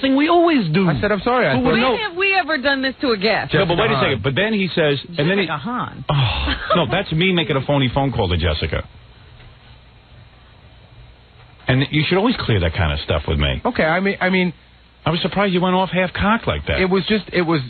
thing we always do. I said, I'm sorry. When have we ever done this to a guest? No, but wait a second. But then he says, and then Han. Oh, no, that's me making a phony phone call to Jessica. And you should always clear that kind of stuff with me. Okay, I mean, I was surprised you went off half-cocked like that. It was.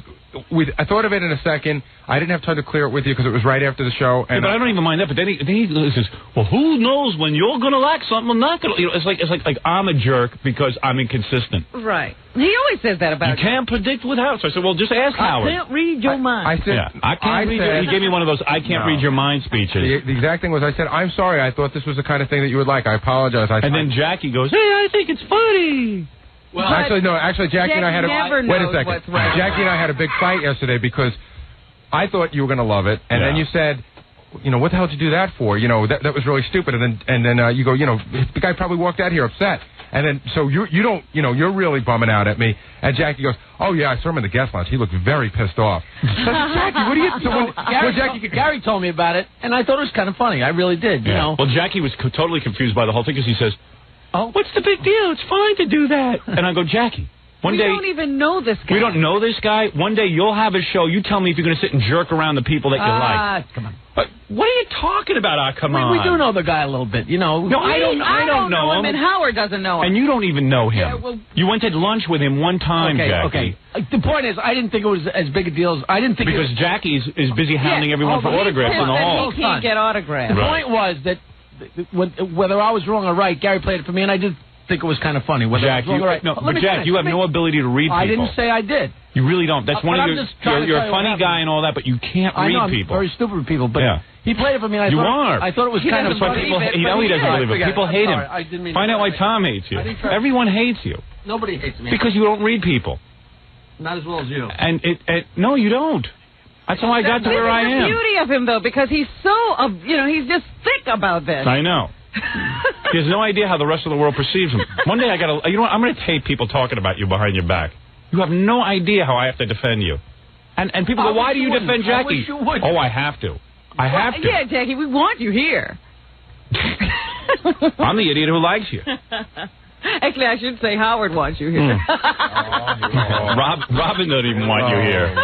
I thought of it in a second. I didn't have time to clear it with you because it was right after the show. And but I don't even mind that. But then he says, "Well, who knows when you're going to like something or not going to?" You know, it's like I'm a jerk because I'm inconsistent. Right. He always says that about you. Can't predict with Howard. So I said, "Well, just ask Howard." I can't read your mind. I said, I can't read your. He gave me one of those "I can't read your mind" speeches. The exact thing was, I said, "I'm sorry. I thought this was the kind of thing that you would like. I apologize." And then Jackie goes, "Hey, I think it's funny." Well, actually, Jackie and I had wait a second. Right. Jackie and I had a big fight yesterday because I thought you were going to love it, and then you said, you know, what the hell did you do that for? You know, that was really stupid. And then you go, you know, the guy probably walked out here upset. And then so you don't, you know, you're really bumming out at me. And Jackie goes, oh yeah, I saw him in the guest lounge. He looked very pissed off. Jackie, what do you? So Gary told me about it, and I thought it was kind of funny. I really did. You know. Well, Jackie was totally confused by the whole thing because he says, "Oh, what's the big deal? It's fine to do that." And I go, Jackie, one day... We don't even know this guy. We don't know this guy. One day you'll have a show. You tell me if you're going to sit and jerk around the people that you like. Come on. But what are you talking about? Come on. We do know the guy a little bit, you know. No, I don't know him. And Howard doesn't know him. And you don't even know him. Yeah, well, you went to lunch with him one time, Jackie. Okay. The point is, I didn't think it was as big a deal as... I didn't think because Jackie is busy hounding everyone for autographs in the hall. He can't get autographs. The point was that whether I was wrong or right, Gary played it for me, and I did think it was kind of funny. Jack, you have no ability to read people. I didn't say I did. You really don't. That's one of your... You're a funny guy and all that, but you can't read people. I'm very stupid with people, but he played it for me, and I thought it was kind of funny. He doesn't believe it. People hate him. Find out why Tom hates you. Everyone hates you. Nobody hates me. Because you don't read people. Not as well as you. And no, you don't. That's how I got to where I am. That's the beauty of him, though, because he's so, he's just thick about this. I know. He has no idea how the rest of the world perceives him. One day I'm going to tape people talking about you behind your back. You have no idea how I have to defend you. And people go, why do you defend Jackie? Oh, I have to. I have to. Yeah, Jackie, we want you here. I'm the idiot who likes you. Actually, I should say Howard wants you here. Robin doesn't even want you here.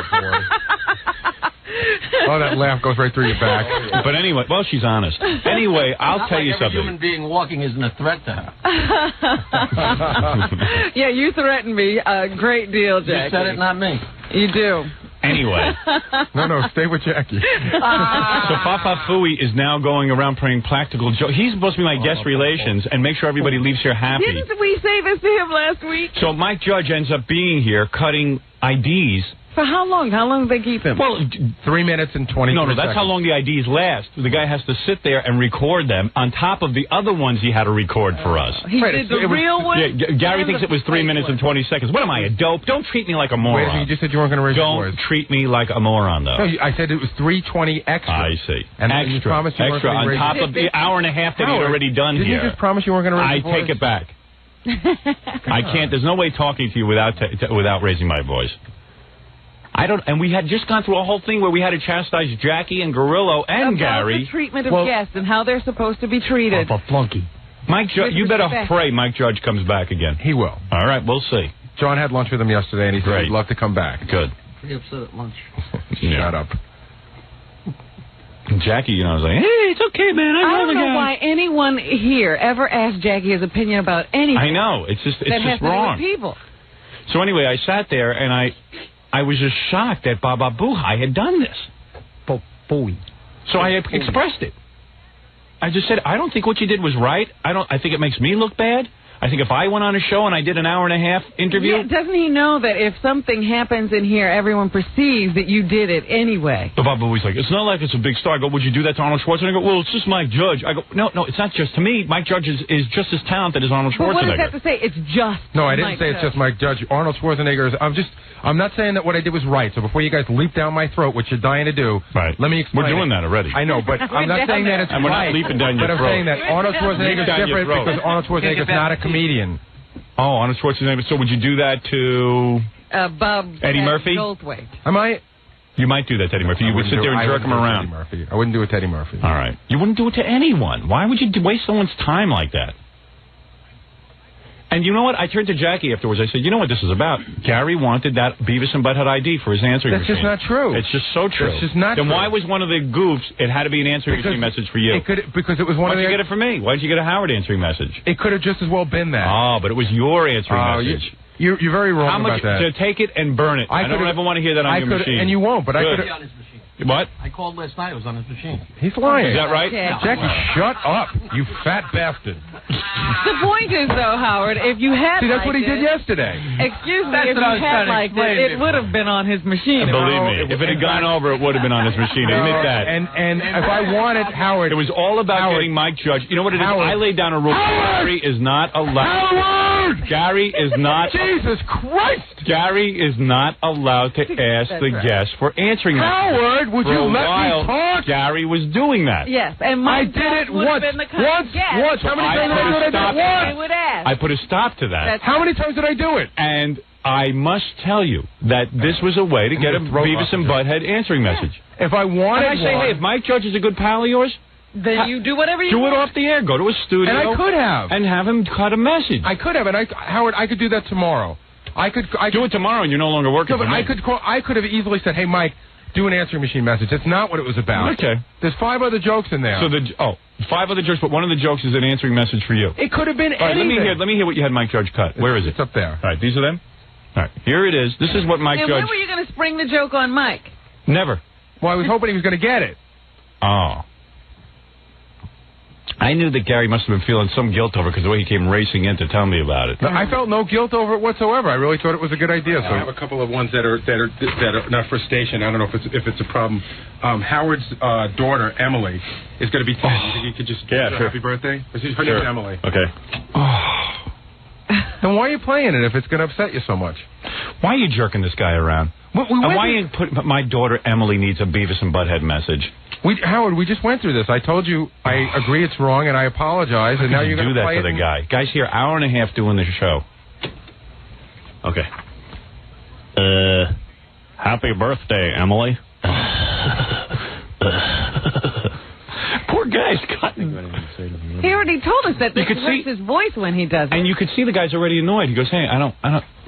Oh, that laugh goes right through your back. But anyway, well, she's honest. Anyway, I'll tell you something. Every human being walking isn't a threat to her. Yeah, you threaten me a great deal, Jackie. You said it, not me. You do. Anyway. No, stay with Jackie. So Fafa Fooey is now going around playing practical jokes. He's supposed to be my guest relations and make sure everybody leaves here happy. Didn't we say this to him last week? So Mike Judge ends up being here cutting IDs. For how long? How long do they keep him? Well, 3 minutes and 20 No, that's how long the IDs last. The guy has to sit there and record them on top of the other ones he had to record for us. He did the real one? Yeah, Gary thinks it was 3 minutes and 20 seconds. What am I, a dope? Don't treat me like a moron. Wait a minute, you just said you weren't going to raise your voice. Don't treat me like a moron, though. No, I said it was 3:20 extra. I see. And you promised you weren't going to raise on top of the hour and a half that he'd already done here. Didn't you just promise you weren't going to raise your voice? I take it back. I can't. There's no way talking to you without raising my voice. And we had just gone through a whole thing where we had to chastise Jackie and Gorillo and Gary. The treatment of guests and how they're supposed to be treated. A flunky. Mike Judge, you better pray Mike Judge comes back again. He will. All right, we'll see. John had lunch with him yesterday, and he said he'd love to come back. Good. Pretty upset at lunch. Shut up. Jackie, was like, hey, it's okay, man. I don't know why anyone here ever asked Jackie his opinion about anything. I know. It's just wrong. People. So anyway, I sat there, and I was just shocked that Baba Booey had done this. Booey. So I expressed it. I just said, I don't think what you did was right. I think it makes me look bad. I think if I went on a show and I did an hour-and-a-half interview... Yeah, doesn't he know that if something happens in here, everyone perceives that you did it anyway? But Bob Bowie's like, it's not like it's a big star. I go, would you do that to Arnold Schwarzenegger? I go, well, it's just Mike Judge. I go, no, it's not just. To me, Mike Judge is just as talented as Arnold Schwarzenegger. But what does that have to say? It's just No, I didn't say it's just Mike Judge. Arnold Schwarzenegger is... I'm not saying that what I did was right, so before you guys leap down my throat, which you're dying to do, let me explain. We're doing that already. I know, but I'm not saying that it's and we're not leaping down your throat. But I'm saying that Arnold Schwarzenegger is different because Arnold Schwarzenegger is not a comedian. Oh, Arnold Schwarzenegger. So would you do that to Eddie Murphy? Goldthwait. I might. You might do that to Eddie Murphy. You would sit there and jerk him around. I wouldn't do it to Eddie Murphy. All right. You wouldn't do it to anyone. Why would you waste someone's time like that? And you know what? I turned to Jackie afterwards. I said, you know what this is about? Gary wanted that Beavis and Butt-Head ID for his answering machine. That's just not true. It's just so true. That's just not true. Then true. why was one of the goofs, it had to be an answering machine message for you? Because it was one of the... Why did you get it for me? Why did you get a Howard answering message? It could have just as well been that. Oh, but it was your answering message. You're very wrong about that. To take it and burn it. I don't ever want to hear that on your machine. And you won't, but I could have... What? I called last night. It was on his machine. He's lying. Is that right? Jackie, shut up, you fat bastard. The point is, though, Howard, if you had that's what he did yesterday. Excuse me, if you had liked it would have been on his machine. Believe me, if it had gone over, it would have been on his machine. Admit that. And if I wanted Howard... It was all about getting Mike Judge. You know what it is? I laid down a rule. Gary is not allowed... Howard! Gary is not... Jesus Christ! Gary is not allowed to ask the guest for answering Howard, would you let me talk? Gary was doing that. Yes, and Mike did it once. Once. How many times did I do it? Would ask. I put a stop to that. How many times did I do it? And I must tell you that this was a way to get a Beavis and Butt-Head answering message. If I wanted and I say, hey, if Mike Judge is a good pal of yours, then you do whatever you want. Do it off the air. Go to a studio. And I could have. And have him cut a message. I could have. And Howard, I could do that tomorrow. I could do it tomorrow and you're no longer working for me. I could have easily said, hey, Mike, do an answering machine message. That's not what it was about. Okay. There's 5 other jokes in there. So 5 other jokes, but one of the jokes is an answering message for you. It could have been anything. anything. Let me hear what you had Mike Judge cut. Where is it? It's up there. All right, these are them? All right, here it is. This is what Mike Judge... And when were you going to spring the joke on Mike? Never. Well, I was hoping he was going to get it. Oh. I knew that Gary must have been feeling some guilt over it because the way he came racing in to tell me about it. No, I felt no guilt over it whatsoever. I really thought it was a good idea. So I have a couple of ones that are not for station. I don't know if it's a problem. Howard's daughter Emily is going to be 10. You think you could just give her happy birthday? Her name's Emily. Okay. Then why are you playing it if it's going to upset you so much? Why are you jerking this guy around? And why you put my daughter Emily needs a Beavis and Butt-Head message? Howard, we just went through this. I told you I agree it's wrong and I apologize. And now you're going to do that to the guy. Guy's here hour and a half doing the show. Okay. Happy birthday, Emily. Poor guy's cutting. He already told us that this hurts his voice when he does it. And you could see the guy's already annoyed. He goes, hey, I don't.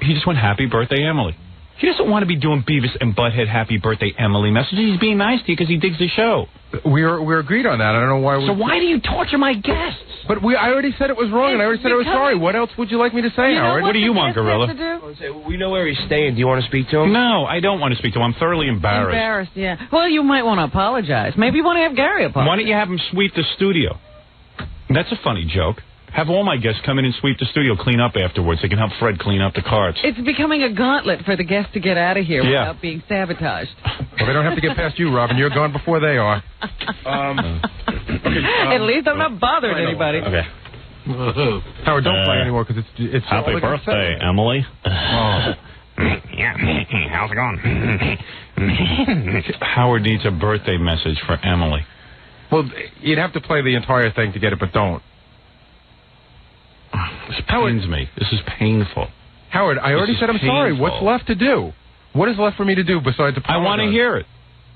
He just went, happy birthday, Emily. He doesn't want to be doing Beavis and Butt-Head happy birthday, Emily messages. He's being nice to you because he digs the show. We're agreed on that. I don't know why. So why do you torture my guests? But I already said it was wrong, and I already said I was sorry. What else would you like me to say, Howard? What do you want, Gorilla? We know where he's staying. Do you want to speak to him? No, I don't want to speak to him. I'm thoroughly embarrassed. Embarrassed, yeah. Well, you might want to apologize. Maybe you want to have Gary apologize. Why don't you have him sweep the studio? That's a funny joke. Have all my guests come in and sweep the studio, clean up afterwards. They can help Fred clean up the carts. It's becoming a gauntlet for the guests to get out of here without being sabotaged. Well, they don't have to get past you, Robin. You're gone before they are. At least I'm not bothering anybody. Okay. Howard, don't play anymore because it's happy birthday, Emily. Yeah, how's it going? Howard needs a birthday message for Emily. Well, you'd have to play the entire thing to get it, but don't. This pains me. This is painful. Howard, I already said I'm sorry. What's left to do? What is left for me to do besides apologize? I want to hear it.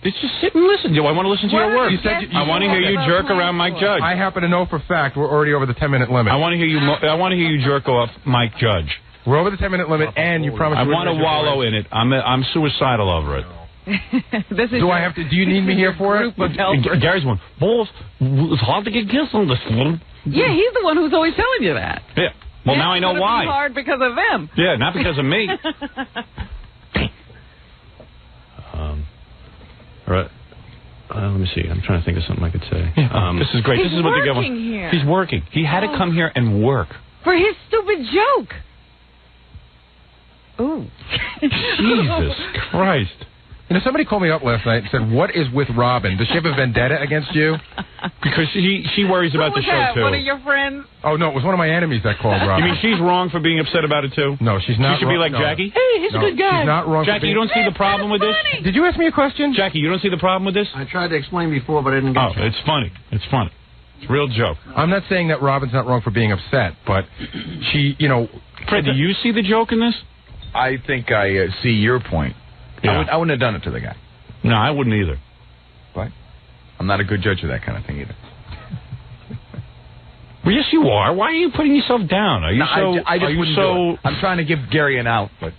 It's just sit and listen to you. I want to listen to your work. I want to hear you jerk around Mike Judge. I happen to know for a fact we're already over the 10-minute limit. I want to hear you. I want to hear you jerk off Mike Judge. We're over the 10-minute limit, and you promised. I want to wallow in it. I'm suicidal over it. Do you need me here for it? Gary's one. Balls, it's hard to get kissed on this one. Yeah, he's the one who's always telling you that. Yeah. Well, now I know why. It's hard because of them. Yeah, not because of me. Right. Let me see. I'm trying to think of something I could say. This is great. He's this is what they give working here. He's working. He had to come here and work. For his stupid joke. Ooh. Jesus Christ. You know, somebody called me up last night and said, what is with Robin? Does she have a vendetta against you? Because she worries about the show, too. One of your friends? Oh, no, it was one of my enemies that called Robin. You mean she's wrong for being upset about it, too? No, she's not. She should be like Jackie. Hey, he's a good guy. She's not wrong. Jackie, you don't see the problem with this? Did you ask me a question? Jackie, you don't see the problem with this? I tried to explain before, but I didn't get it. Oh, it's funny. It's funny. It's a real joke. I'm not saying that Robin's not wrong for being upset, but she, you know... Fred, do you see the joke in this? I think I see your point. Yeah. I wouldn't have done it to the guy. No, I wouldn't either. But I'm not a good judge of that kind of thing either. Well, yes, you are. Why are you putting yourself down? Are you I just wouldn't do it. I'm trying to give Gary an out, but...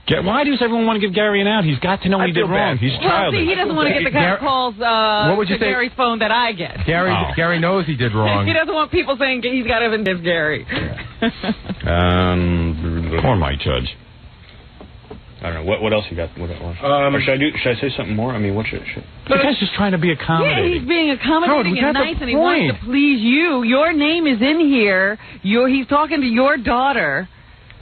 Why does everyone want to give Gary an out? He's got to know what he did wrong. He's childish. See, he doesn't want to get the kind of calls to Gary's phone that I get. Gary knows he did wrong. He doesn't want people saying he's got to diss Gary. Poor Mike Judge. I don't know. What else you got? Or should I say something more? I mean, what should... The guy's just trying to be accommodating. Yeah, he's being accommodating and nice, and he wants to please you. Your name is in here. He's talking to your daughter.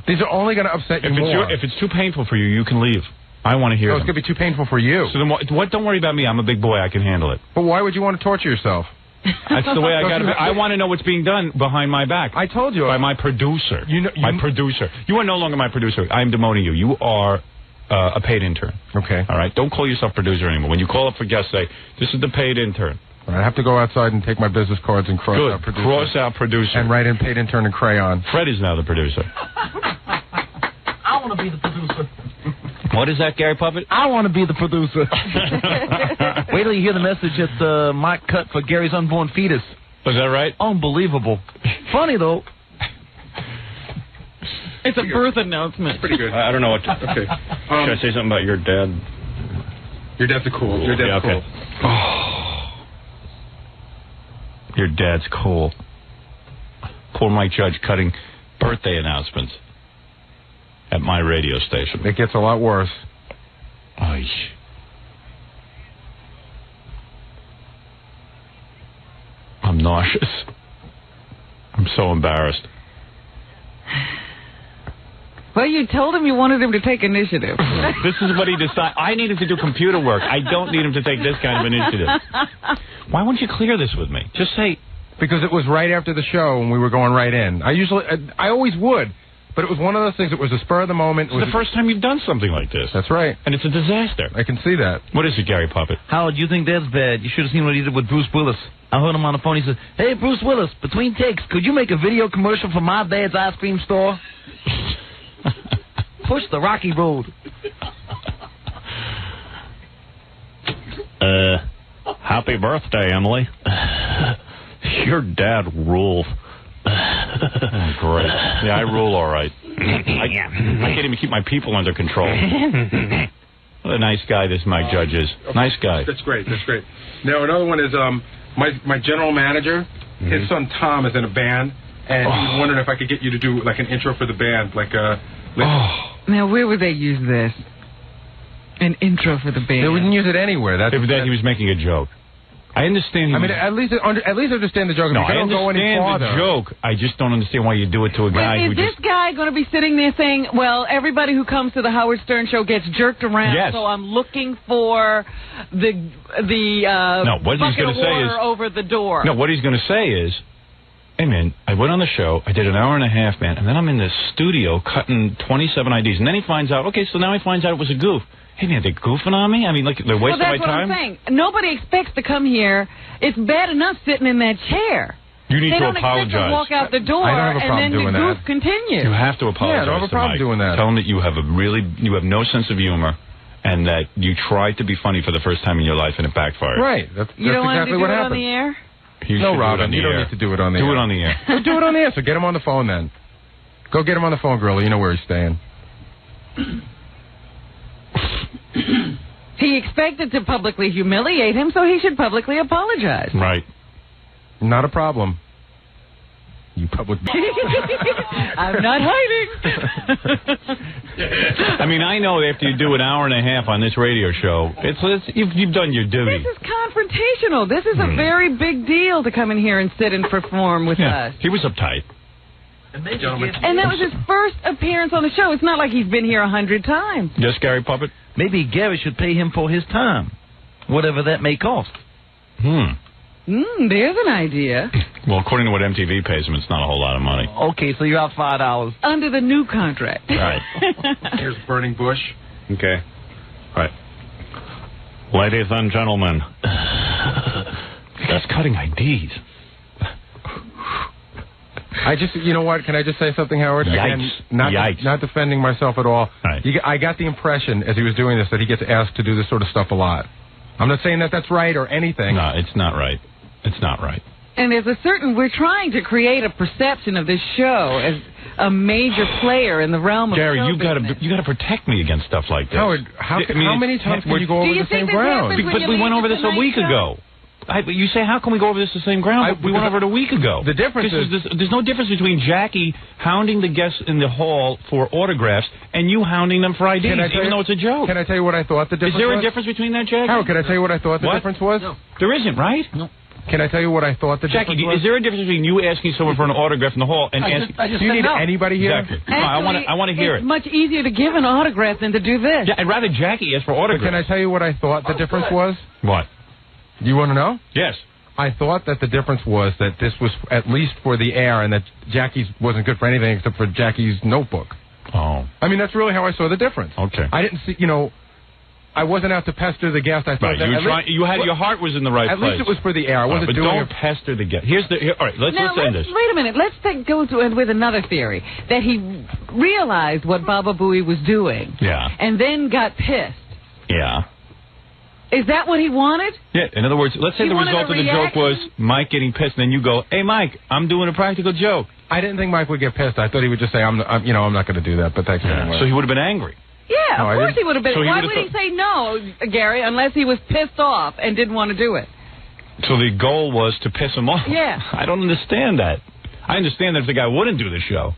These are only going to upset you more. If it's too painful for you, you can leave. I want to hear it's going to be too painful for you. So then what? Don't worry about me. I'm a big boy. I can handle it. But why would you want to torture yourself? That's the way I got to be. I want to know what's being done behind my back. I told you. By my producer. My producer. You are no longer my producer. I am demoting you. You are a paid intern. Okay. All right? Don't call yourself producer anymore. When you call up for guests, say, this is the paid intern. I have to go outside and take my business cards and cross out producer. Cross out producer. And write in paid intern in crayon. Fred is now the producer. I want to be the producer. What is that, Gary Puppet? I want to be the producer. Wait till you hear the message that Mike cut for Gary's unborn fetus. Was that right? Unbelievable. Funny, though. It's a birth announcement. Pretty good. I don't know what to... Okay. Should I say something about your dad? Your dad's cool. Your dad's cool. Oh. Your dad's cool. Poor Mike Judge cutting birthday announcements at my radio station. It gets a lot worse. Ay. I'm nauseous. I'm so embarrassed. Well, you told him you wanted him to take initiative. This is what he decided. I need him to do computer work. I don't need him to take this kind of initiative. Why won't you clear this with me? Just say... Because it was right after the show and we were going right in. I always would, but it was one of those things that was a spur of the moment. It's the first time you've done something like this. That's right. And it's a disaster. I can see that. What is it, Gary Puppet? Howard, you think that's bad? You should have seen what he did with Bruce Willis. I heard him on the phone. He said, "Hey, Bruce Willis, between takes, could you make a video commercial for my dad's ice cream store? Push the rocky road." Happy birthday, Emily. Your dad rules. Great. Yeah, I rule all right. I can't even keep my people under control. What a nice guy this Mike Judge is. Nice guy. That's great. That's great. Now, another one is my general manager, his son Tom is in a band, and he wondered if I could get you to do like an intro for the band, Now, where would they use this? An intro for the band. They wouldn't use it anywhere. He was making a joke. I understand. At least understand the joke. No, I understand the joke. I just don't understand why you do it to a guy Is this guy going to be sitting there saying, well, everybody who comes to the Howard Stern show gets jerked around, so I'm looking for the bucket of water over the door. No, what he's going to say is, hey, man, I went on the show, I did an hour and a half, man, and then I'm in the studio cutting 27 IDs. And then he finds out, okay, so now he finds out it was a goof. Hey, man, they're goofing on me? I mean, like, they're wasting my time? Well, that's what I'm saying. Nobody expects to come here. It's bad enough sitting in that chair. You need to apologize. They don't expect to walk out the door and then the goof continues. You have to apologize. Yeah, I don't have a problem doing that. Tell him that you have no sense of humor, and that you tried to be funny for the first time in your life and it backfired. Right. That's you don't exactly want to do what it happened. on the air? No, Robin, you don't need to do it on the air. Do it on the air. Do it on the air, so get him on the phone then. Go get him on the phone, Gorilla. You know where he's staying. He expected to publicly humiliate him, so he should publicly apologize. Right. Not a problem. You public... I'm not hiding. I mean, I know after you do an hour and a half on this radio show, you've done your duty. This is confrontational. This is a very big deal to come in here and sit and perform with us. He was uptight. And that was his first appearance on the show. It's not like he's been here 100 times. Yes, Gary Puppet? Maybe Gary should pay him for his time, whatever that may cost. There's an idea. Well, according to what MTV pays him, it's not a whole lot of money. Okay, so you're out $5. Under the new contract. Right. Here's Burning Bush. Okay. Right. Ladies and gentlemen. That's cutting IDs. You know what? Can I just say something, Howard? Yikes. Again, not defending myself at all. Right. I got the impression as he was doing this that he gets asked to do this sort of stuff a lot. I'm not saying that that's right or anything. No, it's not right. It's not right. And there's we're trying to create a perception of this show as a major player in the realm of Gary, show you got to protect me against stuff like this. Howard, how many times can you go over the same ground? But we went over this a week ago. You say, how can we go over this the same ground? We went over it a week ago. The difference is... There's no difference between Jackie hounding the guests in the hall for autographs and you hounding them for IDs, even though it's a joke. Can I tell you what I thought the difference was? Is there a difference between that, Jackie? Howard, can I tell you what I thought the difference was? No. There isn't, right? No. Can I tell you what I thought the difference was? Jackie, is there a difference between you asking someone for an autograph in the hall and asking... Do you need anybody here? Exactly. Actually, I want to hear it. It's much easier to give an autograph than to do this. Yeah, I'd rather Jackie ask for autographs. But can I tell you what I thought the difference was? What? You want to know? Yes. I thought that the difference was that this was at least for the air and that Jackie's wasn't good for anything except for Jackie's notebook. Oh. I mean, that's really how I saw the difference. Okay. I didn't see, I wasn't out to pester the guest. I thought your heart was in the right place. At least it was for the air. I wasn't doing it. But don't pester the guest. All right, let's end this. Wait a minute. Let's go with another theory. That he realized what Baba Booey was doing. Yeah. And then got pissed. Yeah. Is that what he wanted? Yeah. In other words, let's say the result of the joke was Mike getting pissed, and then you go, "Hey, Mike, I'm doing a practical joke." I didn't think Mike would get pissed. I thought he would just say, "I'm not going to do that." But thanks anyway. So he would have been angry. Yeah, of course he would have been. So Why would he say no, Gary, unless he was pissed off and didn't want to do it? So the goal was to piss him off. Yeah. I don't understand that. I understand that if the guy wouldn't do the show,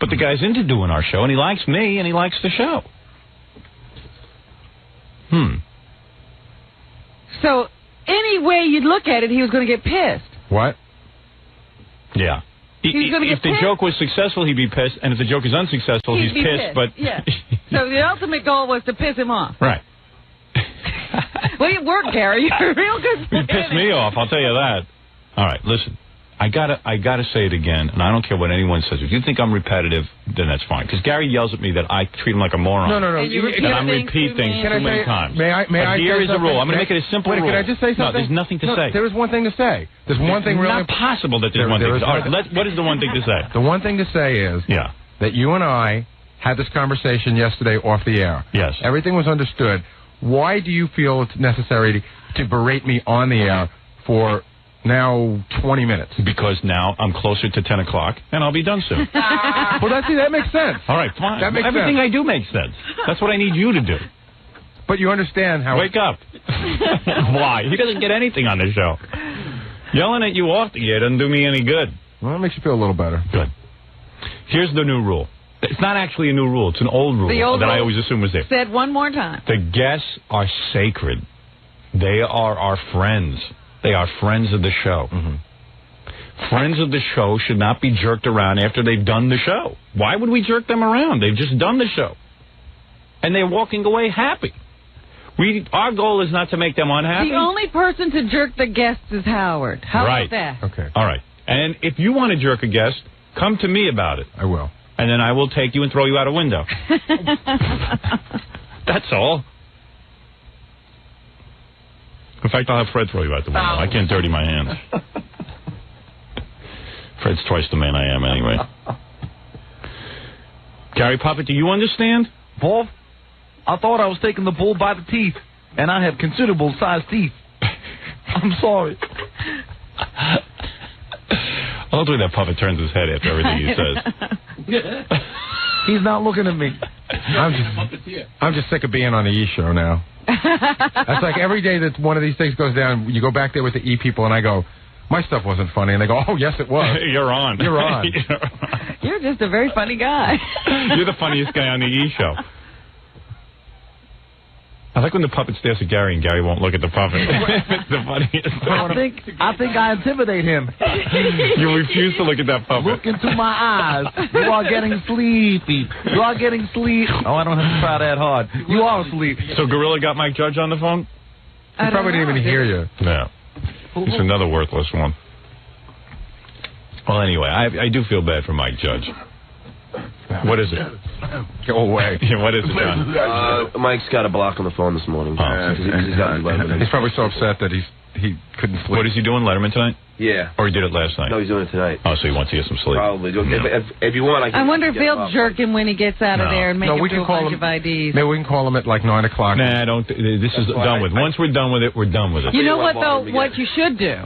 but the guy's into doing our show, and he likes me, and he likes the show. So, any way you look at it, he was going to get pissed. What? Yeah. If the joke was successful, he'd be pissed, and if the joke is unsuccessful, he's pissed. But yeah. So the ultimate goal was to piss him off. Right. Well, you work, Gary. You're a real good You pissed me off, I'll tell you that. All right, listen. I gotta say it again, and I don't care what anyone says. If you think I'm repetitive, then that's fine. Because Gary yells at me that I treat him like a moron. No. And I repeat things too many times. Here is a rule. I'm going to make it a simple rule. Can I just say something? No, there's nothing to say. There is one thing to say. There's one thing really... It's not possible that there's one thing to say. All right, what is the one thing to say? The one thing to say is that you and I had this conversation yesterday off the air. Yes. Everything was understood. Why do you feel it's necessary to berate me on the air for... now 20 minutes. Because now I'm closer to 10 o'clock, and I'll be done soon. Well, that makes sense. All right, fine. Everything I do makes sense. That's what I need you to do. But you understand how... Wake up. Why? He doesn't get anything on the show. Yelling at you off the air doesn't do me any good. Well, it makes you feel a little better. Good. Here's the new rule. It's not actually a new rule. It's an old rule that I always assume was there. Said one more time. The guests are sacred. They are our friends. They are friends of the show. Friends of the show should not be jerked around after they've done the show. Why would we jerk them around? They've just done the show. And they're walking away happy. Our goal is not to make them unhappy. The only person to jerk the guests is Howard. How about that? Okay. All right. And if you want to jerk a guest, come to me about it. I will. And then I will take you and throw you out a window. That's all. In fact, I'll have Fred throw you out the window. I can't dirty my hands. Fred's twice the man I am anyway. Gary Puppet, do you understand? Paul, I thought I was taking the bull by the teeth, and I have considerable sized teeth. I'm sorry. Hopefully that puppet turns his head after everything he says. He's not looking at me. I'm just sick of being on the E! Show now. That's like every day that one of these things goes down, you go back there with the E! people, and I go, my stuff wasn't funny. And they go, oh, yes, it was. You're on. You're on. You're just a very funny guy. You're the funniest guy on the E! Show. I like when the puppet stares at Gary and Gary won't look at the puppet. It's the funniest. I think I intimidate him. You refuse to look at that puppet. Look into my eyes. You are getting sleepy. You are getting sleepy. Oh, I don't have to try that hard. You are asleep. So Gorilla got Mike Judge on the phone? He probably didn't even hear you. No. He's another worthless one. Well, anyway, I do feel bad for Mike Judge. What is it? Go away. What is it, John? Mike's got a block on the phone this morning. He's probably so upset that he's he couldn't sleep. What is he doing, Letterman, tonight? Yeah. Or he did it last night? No, he's doing it tonight. Oh, so he wants to get some sleep. Probably. If you want, I wonder if they'll jerk him when he gets out of there and make him do a bunch of IDs. Maybe we can call him at like 9 o'clock. Nah, don't. This is done with. Once we're done with it, we're done with it. You know what, though? What you should do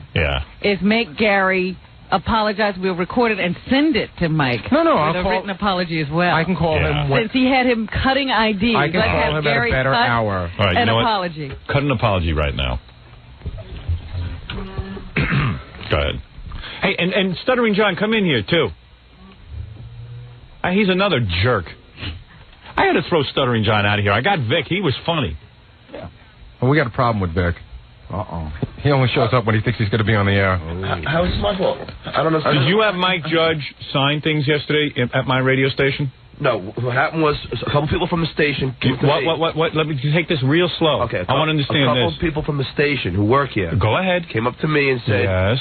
is make Gary apologize. We'll record it and send it to Mike. No, I'll call written apology as well. I can call him. Since he had him cutting IDs. I can call him Gary at a better hour. All right, an apology. Cut an apology right now. Go ahead. Hey, and Stuttering John, come in here, too. He's another jerk. I had to throw Stuttering John out of here. I got Vic. He was funny. Yeah. Well, we got a problem with Vic. He only shows up when he thinks he's going to be on the air. How is this my fault? I don't know. Did you have Mike Judge sign things yesterday at my radio station? No. What happened was a couple people from the station came to me. What? Let me take this real slow. Okay. I want to understand this. A couple people from the station who work here. Go ahead. Came up to me and said, yes.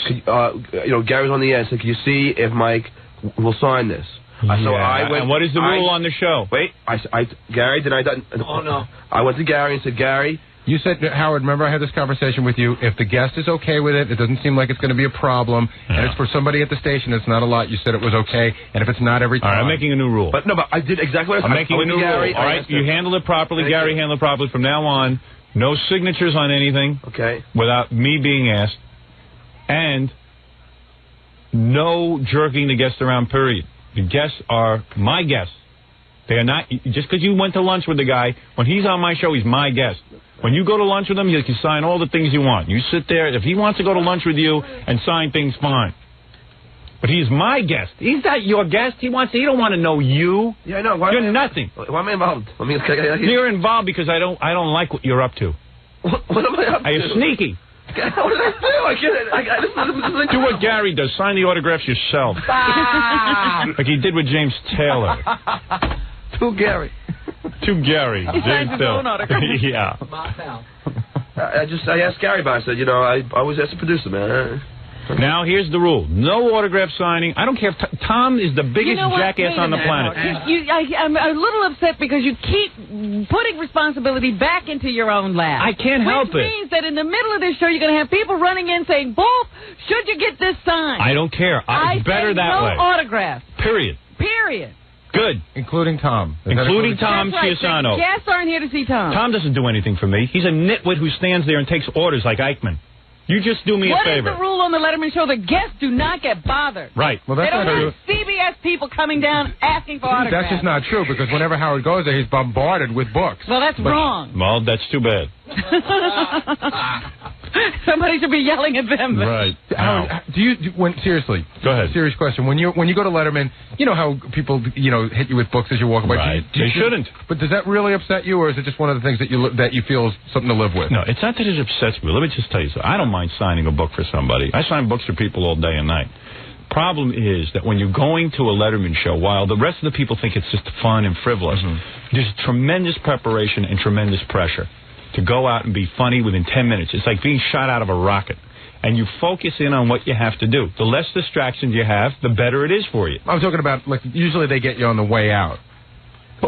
Gary's on the air. Said, can you see if Mike will sign this? So I went. And what is the rule on the show? Wait. Gary, did I? Oh, no. I went to Gary and said, Gary. You said, Howard, remember I had this conversation with you. If the guest is okay with it, it doesn't seem like it's going to be a problem, and it's for somebody at the station, it's not a lot. You said it was okay, and if it's not every time. All right, I'm making a new rule. But I did exactly what I said. I'm making a new rule. All right, you handled it properly. Gary handled it properly. From now on, no signatures on anything. Okay. Without me being asked. And no jerking the guests around, period. The guests are my guests. They are not, just because you went to lunch with the guy, when he's on my show, he's my guest. When you go to lunch with him, you can sign all the things you want. You sit there. If he wants to go to lunch with you and sign things, fine. But he's my guest. He's not your guest. He don't want to know you. Yeah, I know. You're nothing. Why am I involved? You're involved because I don't like what you're up to. What am I up to? You're sneaky. What did I do? Do what Gary does. Sign the autographs yourself. Like he did with James Taylor. To Gary. To Gary. He signed his own autograph. Yeah. I asked Gary about it. I said, I always ask the producer, man. Now, here's the rule. No autograph signing. I don't care if Tom is the biggest jackass on the planet. I'm a little upset because you keep putting responsibility back into your own lap. I can't help it. Which means that in the middle of this show, you're going to have people running in saying, Wolf, should you get this signed? I don't care. It's better that way. No autographs. Period. Good. Including Tom. Including Tom Chiasano. The guests aren't here to see Tom. Tom doesn't do anything for me. He's a nitwit who stands there and takes orders like Eichmann. You just do me a favor. What is the rule on the Letterman show? The guests do not get bothered. Right. Well, that's they don't have CBS people coming down asking for autographs. That's just not true, because whenever Howard goes there, he's bombarded with books. Well, that's wrong. Well, that's too bad. Somebody should be yelling at them. Right. Howard, seriously? Go ahead. Serious question. When you go to Letterman, you know how people hit you with books as you walk by. Right. They shouldn't. But does that really upset you, or is it just one of the things that you feel is something to live with? No, it's not that it upsets me. Let me just tell you something. I don't mind signing a book for somebody. I sign books for people all day and night. Problem is that when you're going to a Letterman show, while the rest of the people think it's just fun and frivolous, there's tremendous preparation and tremendous pressure to go out and be funny within 10 minutes. It's like being shot out of a rocket. And you focus in on what you have to do. The less distractions you have, the better it is for you. I was talking about, usually they get you on the way out.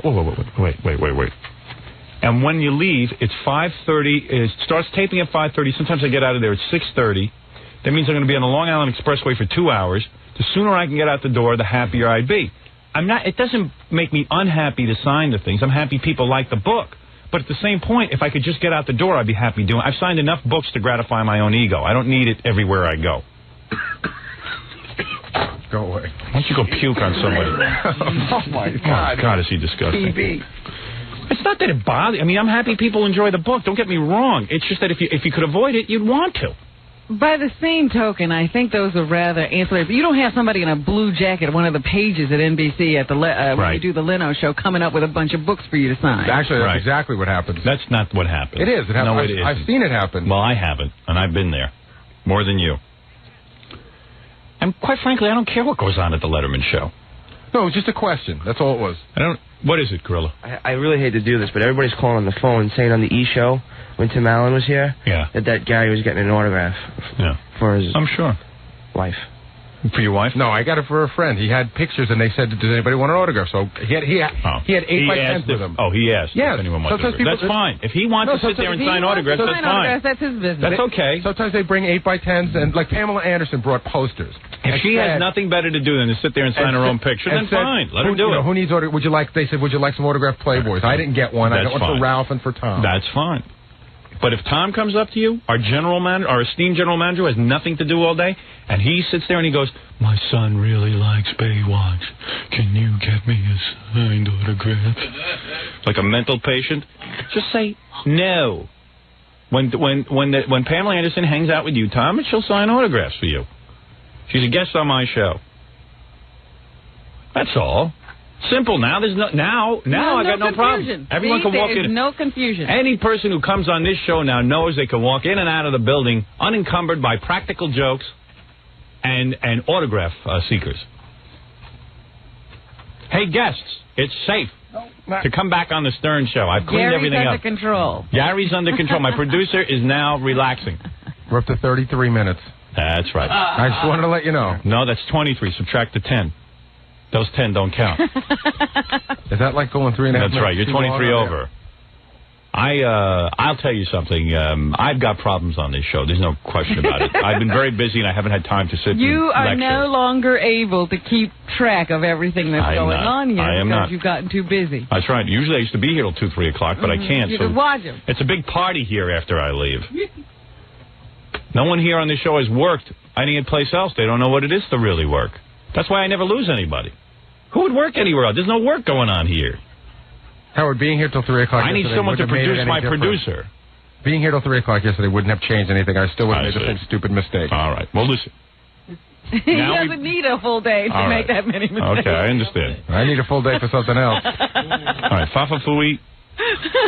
Wait. And when you leave, it's 5:30. It starts taping at 5:30. Sometimes I get out of there at 6:30. That means I'm going to be on the Long Island Expressway for 2 hours. The sooner I can get out the door, the happier I'd be. It doesn't make me unhappy to sign the things. I'm happy people like the book. But at the same point, if I could just get out the door, I'd be happy doing it. I've signed enough books to gratify my own ego. I don't need it everywhere I go. Go away. Why don't you go puke on somebody? Oh, my God. Oh, God, is he disgusting. TV. It's not that it bothers. I mean, I'm happy people enjoy the book. Don't get me wrong. It's just that if you could avoid it, you'd want to. By the same token, I think those are rather ancillary. You don't have somebody in a blue jacket, one of the pages at NBC at when you do the Leno show, coming up with a bunch of books for you to sign. Actually, that's exactly what happens. That's not what happens. It is. It happens. No, it isn't. I've seen it happen. Well, I haven't, and I've been there more than you. And quite frankly, I don't care what goes on at the Letterman show. No, it was just a question. That's all it was. What is it, Gorilla? I really hate to do this, but everybody's calling on the phone saying on the E! Show, when Tim Allen was here, that Gary was getting an autograph for his I'm sure. wife. For your wife? No, I got it for a friend. He had pictures, and they said, "Does anybody want an autograph?" So he had 8 by 10s with him. Oh, he asked. Yes. If anyone wants that's fine. If he wants to sit there and sign autographs, that's fine. That's his business. That's okay. Sometimes they bring 8 by 10s, and like Pamela Anderson brought posters. If she has nothing better to do than to sit there and sign her own picture, then fine. Let her do it. Who needs autograph? They said, would you like some autographed Playboys? I didn't get one. I got one for Ralph and for Tom. That's fine. But if Tom comes up to you, our esteemed general manager who has nothing to do all day, and he sits there and he goes, "My son really likes Baywatch. Can you get me a signed autograph?" Like a mental patient, just say no. When Pamela Anderson hangs out with you, Tom, she'll sign autographs for you. She's a guest on my show. That's all. Simple. Now there's I got no problem. Everyone can walk in. There's no confusion. Any person who comes on this show now knows they can walk in and out of the building unencumbered by practical jokes and autograph seekers. Hey, guests, it's safe to come back on the Stern Show. I've cleaned everything up. Gary's under control. Gary's under control. My producer is now relaxing. We're up to 33 minutes. That's right. I just wanted to let you know. No, that's 23. Subtract the 10. Those 10 don't count. Is that like going 3.5 minutes? That's right. You're 23 over. I'll tell you something. I've got problems on this show. There's no question about it. I've been very busy and I haven't had time to sit and lecture. You are no longer able to keep track of everything that's going on here because you've gotten too busy. That's right. Usually I used to be here till 2, 3 o'clock, but I can't. You can watch them. It's a big party here after I leave. No one here on this show has worked any place else. They don't know what it is to really work. That's why I never lose anybody. Who would work anywhere else? There's no work going on here. Howard, being here till 3 o'clock I need someone to produce my producer. Being here till 3 o'clock yesterday wouldn't have changed anything. I still would have made the same stupid mistake. All right. Well, listen. He doesn't need a full day to make that many mistakes. Okay, I understand. I need a full day for something else. All right, Fafa Fooey,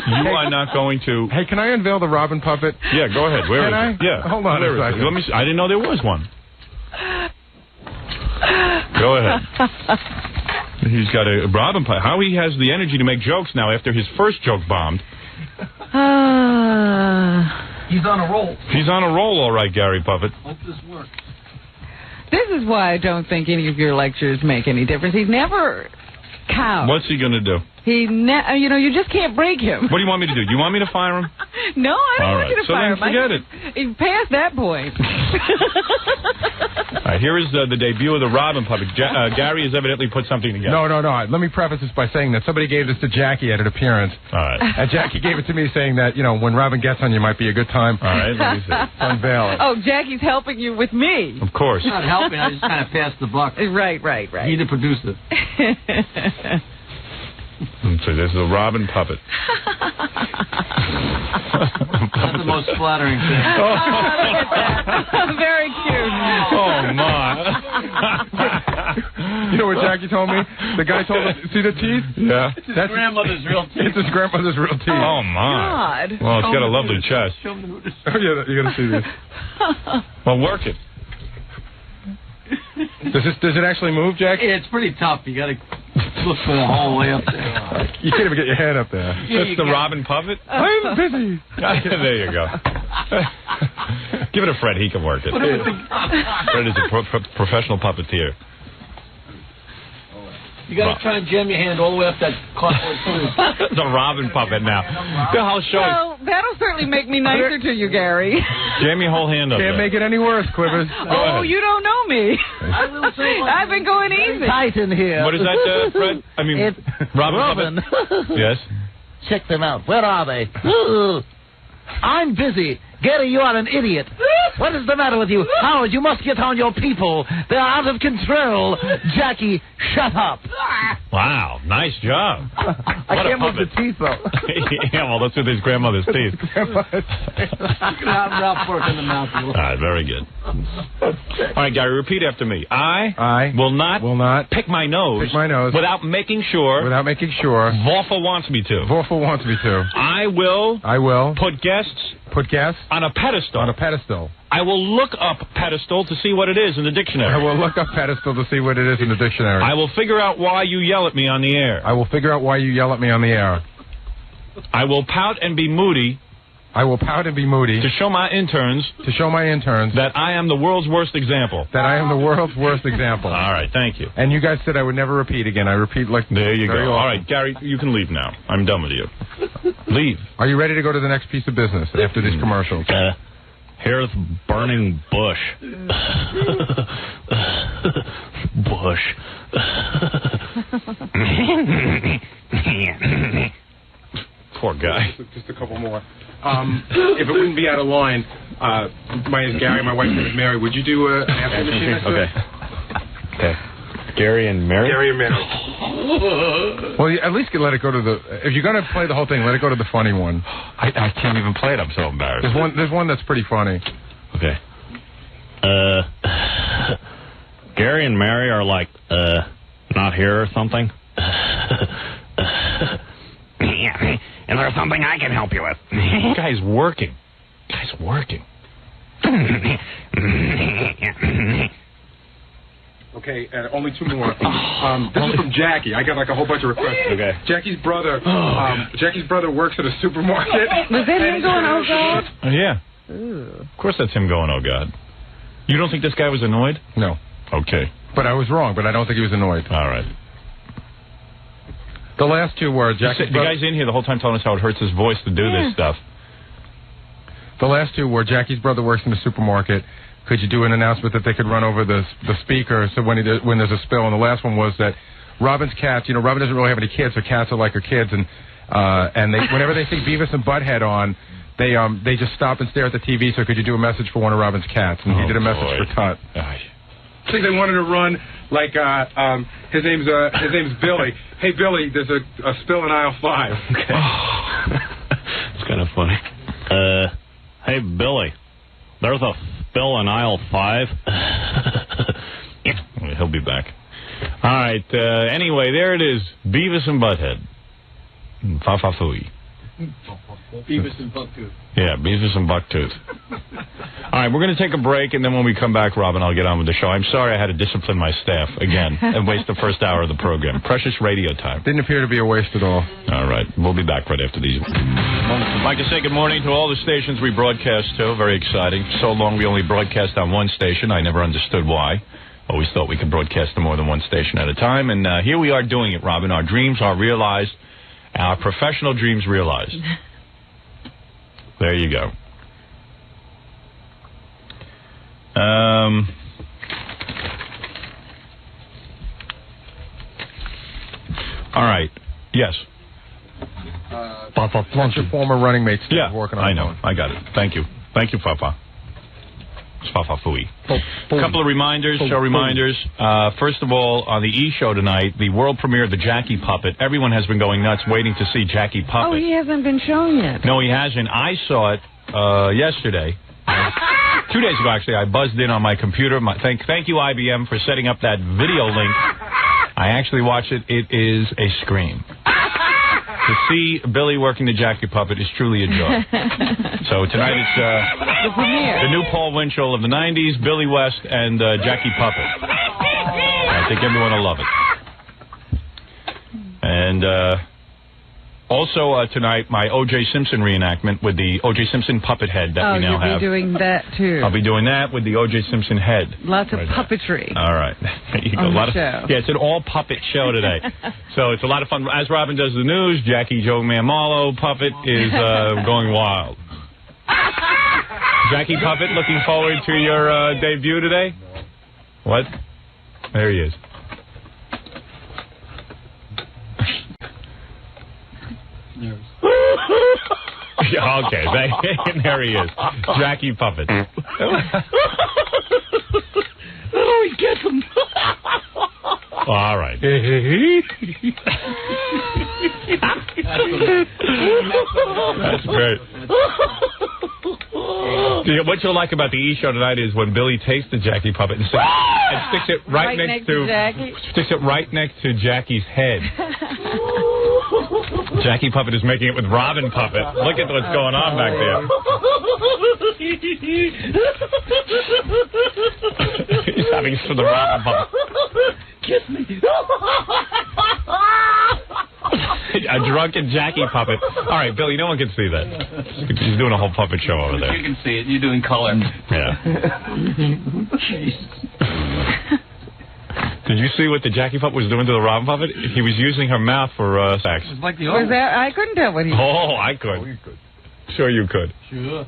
you are not going to... Hey, can I unveil the Robin puppet? Yeah, go ahead. Where is it? Yeah. Hold on a second. Let me see. I didn't know there was one. Go ahead. He's got a Robin puppet. How he has the energy to make jokes now after his first joke bombed. He's on a roll. He's on a roll, all right, Gary Puppet. Hope this works. This is why I don't think any of your lectures make any difference. He's never cowed. What's he going to do? You just can't break him. What do you want me to do? You want me to fire him? No, I don't want you to fire him. So then forget it. He's past that point. All right, here is the debut of the Robin puppet. Gary has evidently put something together. No. Let me preface this by saying that somebody gave this to Jackie at an appearance. All right. And Jackie gave it to me saying that, when Robin gets on you might be a good time. All right, let me see. Unveil it. Oh, Jackie's helping you with me. Of course. Not helping. I just kind of passed the buck. Right. He the producer. So this is a Robin puppet. Not the most flattering thing. Oh, look at that. Very cute. Oh, my. You know what Jackie told me? The guy told us, see the teeth? Yeah. It's his grandmother's real teeth. It's his grandmother's real teeth. Oh, my. God. Well, it's got a lovely chest. Oh, yeah, you got to see this. Well, work it. Does it actually move, Jackie? Yeah, it's pretty tough. You got to look for the whole way up there. You can't even get your hand up there. That's the Robin puppet? I'm busy. There you go. Give it to Fred. He can work it. Fred is a professional puppeteer. You got to try and jam your hand all the way up that cardboard tube. It's a Robin puppet now. Well, that'll certainly make me nicer to you, Gary. Jam your whole hand up Can't there. make it any worse, Quivers. Oh, you don't know me. I've been going easy. Tight in here. What is that, Fred? I mean, Robin. Yes? Check them out. Where are they? I'm busy. Gary, you are an idiot. What is the matter with you? Howard, you must get on your people. They're out of control. Jackie, shut up. Wow, nice job. I can't move the teeth, though. Yeah, well, that's with his grandmother's teeth. You can have Ralph work in the mouth. All right, very good. All right, Gary, repeat after me. I will not pick my nose without making sure Wolfer wants me to. I will put guests on a pedestal. I will look up pedestal to see what it is in the dictionary. I will figure out why you yell at me on the air. I will pout and be moody I will pout and be moody. To show my interns. That I am the world's worst example. All right, thank you. And you guys said I would never repeat again. I repeat like... There you go. Often. All right, Gary, you can leave now. I'm done with you. Leave. Are you ready to go to the next piece of business after these commercials? Here's burning bush. Bush. Poor guy. Just a couple more. If it wouldn't be out of line, my name is Gary, my wife's name is Mary. Would you do an answer machine? Okay. Gary and Mary? Well, at least let it go to the... If you're going to play the whole thing, let it go to the funny one. I can't even play it. I'm so embarrassed. There's one that's pretty funny. Okay. Gary and Mary are like, not here or something? Is there something I can help you with? Guy's working. Okay, only two more. This is from Jackie. I got like a whole bunch of requests. Okay. Jackie's brother works at a supermarket. Was that him going, oh, God? Yeah. Ooh. Of course that's him going, oh, God. You don't think this guy was annoyed? No. Okay. But I was wrong, but I don't think he was annoyed. All right. The last two were Jackie's The guy's in here the whole time telling us how it hurts his voice to do this stuff. The last two were Jackie's brother works in the supermarket. Could you do an announcement that they could run over the speaker so when there's a spill? And the last one was that Robin's cats, Robin doesn't really have any kids, so cats are like her kids, and they whenever they see Beavis and Butt-Head on, they just stop and stare at the TV. So could you do a message for one of Robin's cats? And he did a message for Tut. I think they wanted to run like his name's Billy. Hey Billy, there's a spill in aisle 5. Okay. It's kind of funny. Hey Billy, there's a spill in aisle 5. He'll be back. All right. Anyway, there it is. Beavis and Butt-Head. Fa-fa-fooey. Beavis and Bucktooth. Yeah, Beavis and Bucktooth. All right, we're going to take a break, and then when we come back, Robin, I'll get on with the show. I'm sorry I had to discipline my staff again and waste the first hour of the program. Precious radio time. Didn't appear to be a waste at all. All right, we'll be back right after these. I'd like to say good morning to all the stations we broadcast to. Very exciting. So long we only broadcast on one station. I never understood why. Always thought we could broadcast to more than one station at a time, and here we are doing it, Robin. Our dreams are realized. Our professional dreams realized. There you go. All right. Yes. That's your former running mate. Yeah, working on I know. I got it. Thank you. Thank you, Papa. It's Fa-fa-fooey. A couple of reminders, show reminders. First of all, on the E! Show tonight, the world premiere of the Jackie Puppet. Everyone has been going nuts waiting to see Jackie Puppet. Oh, he hasn't been shown yet. No, he hasn't. I saw it yesterday. 2 days ago, actually. I buzzed in on my computer. Thank you, IBM, for setting up that video link. I actually watched it. It is a scream. To see Billy working the Jackie Puppet is truly a joy. So tonight it's the new Paul Winchell of the 90s, Billy West, and Jackie Puppet. I think everyone will love it. And also tonight, my O.J. Simpson reenactment with the O.J. Simpson puppet head that we now have. Oh, you'll be doing that, too. I'll be doing that with the O.J. Simpson head. Lots of puppetry. All right. There you go. Yeah, it's an all-puppet show today. So it's a lot of fun. As Robin does the news, Jackie Joe Mamalo puppet is going wild. Jackie Puppet, looking forward to your debut today? What? There he is. Yeah, okay, there he is. Jackie Puppet. That always gets him. All right. That's great. What you'll like about the E! Show tonight is when Billy takes the Jackie Puppet and sticks it right next to Jackie. Sticks it right next to Jackie's head. Jackie Puppet is making it with Robin Puppet. Look at what's going on back there. He's having some of the Robin Puppet. Kiss me. A drunken Jackie puppet. All right, Billy, no one can see that. He's doing a whole puppet show over there. You can see it. You're doing color. Yeah. Did you see what the Jackie puppet was doing to the Robin puppet? He was using her mouth for sex. It was like the Was that? I couldn't tell what he. Oh, I could. Oh, you could. Sure, you could. Sure.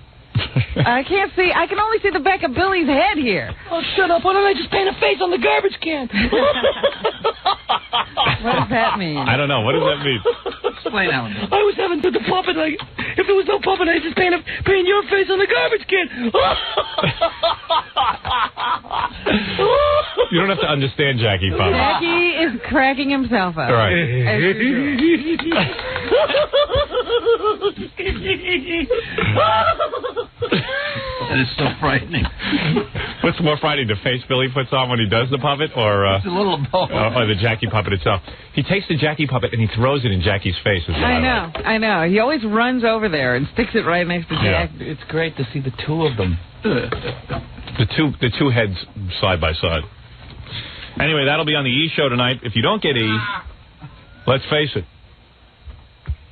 I can't see. I can only see the back of Billy's head here. Oh, shut up. Why don't I just paint a face on the garbage can? What does that mean? I don't know. What does that mean? Explain, Alan. I was having to the puppet, like, if there was no puppet, I'd just paint your face on the garbage can. You don't have to understand Jackie puppet. Jackie is cracking himself up. All right. That is so frightening. What's more frightening, the face Billy puts on when he does the puppet, or it's a little both. Or the Jackie puppet itself? He takes the Jackie puppet and he throws it in Jackie's face. I know. He always runs over there and sticks it right next to Jack. It's great to see the two of them. The two heads side by side. Anyway, that'll be on the E! Show tonight. If you don't get E!, let's face it,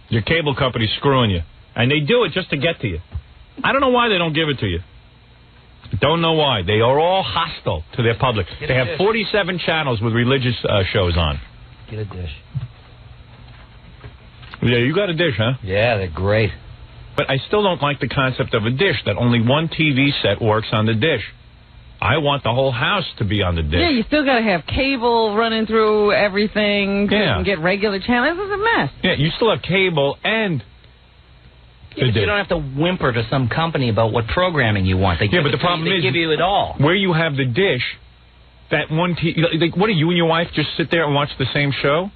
your cable company's screwing you. And they do it just to get to you. I don't know why they don't give it to you. Don't know why. They are all hostile to their public. They have 47 channels with religious shows on. Get a dish. Yeah, you got a dish, huh? Yeah, they're great. But I still don't like the concept of a dish, that only one TV set works on the dish. I want the whole house to be on the dish. Yeah, you still got to have cable running through everything. So you can get regular channels. This is a mess. Yeah, you still have cable and... Yeah, but you don't have to whimper to some company about what programming you want. They give but the problem is, they give you it all. Where you have the dish, that one like, what do you and your wife just sit there and watch the same show?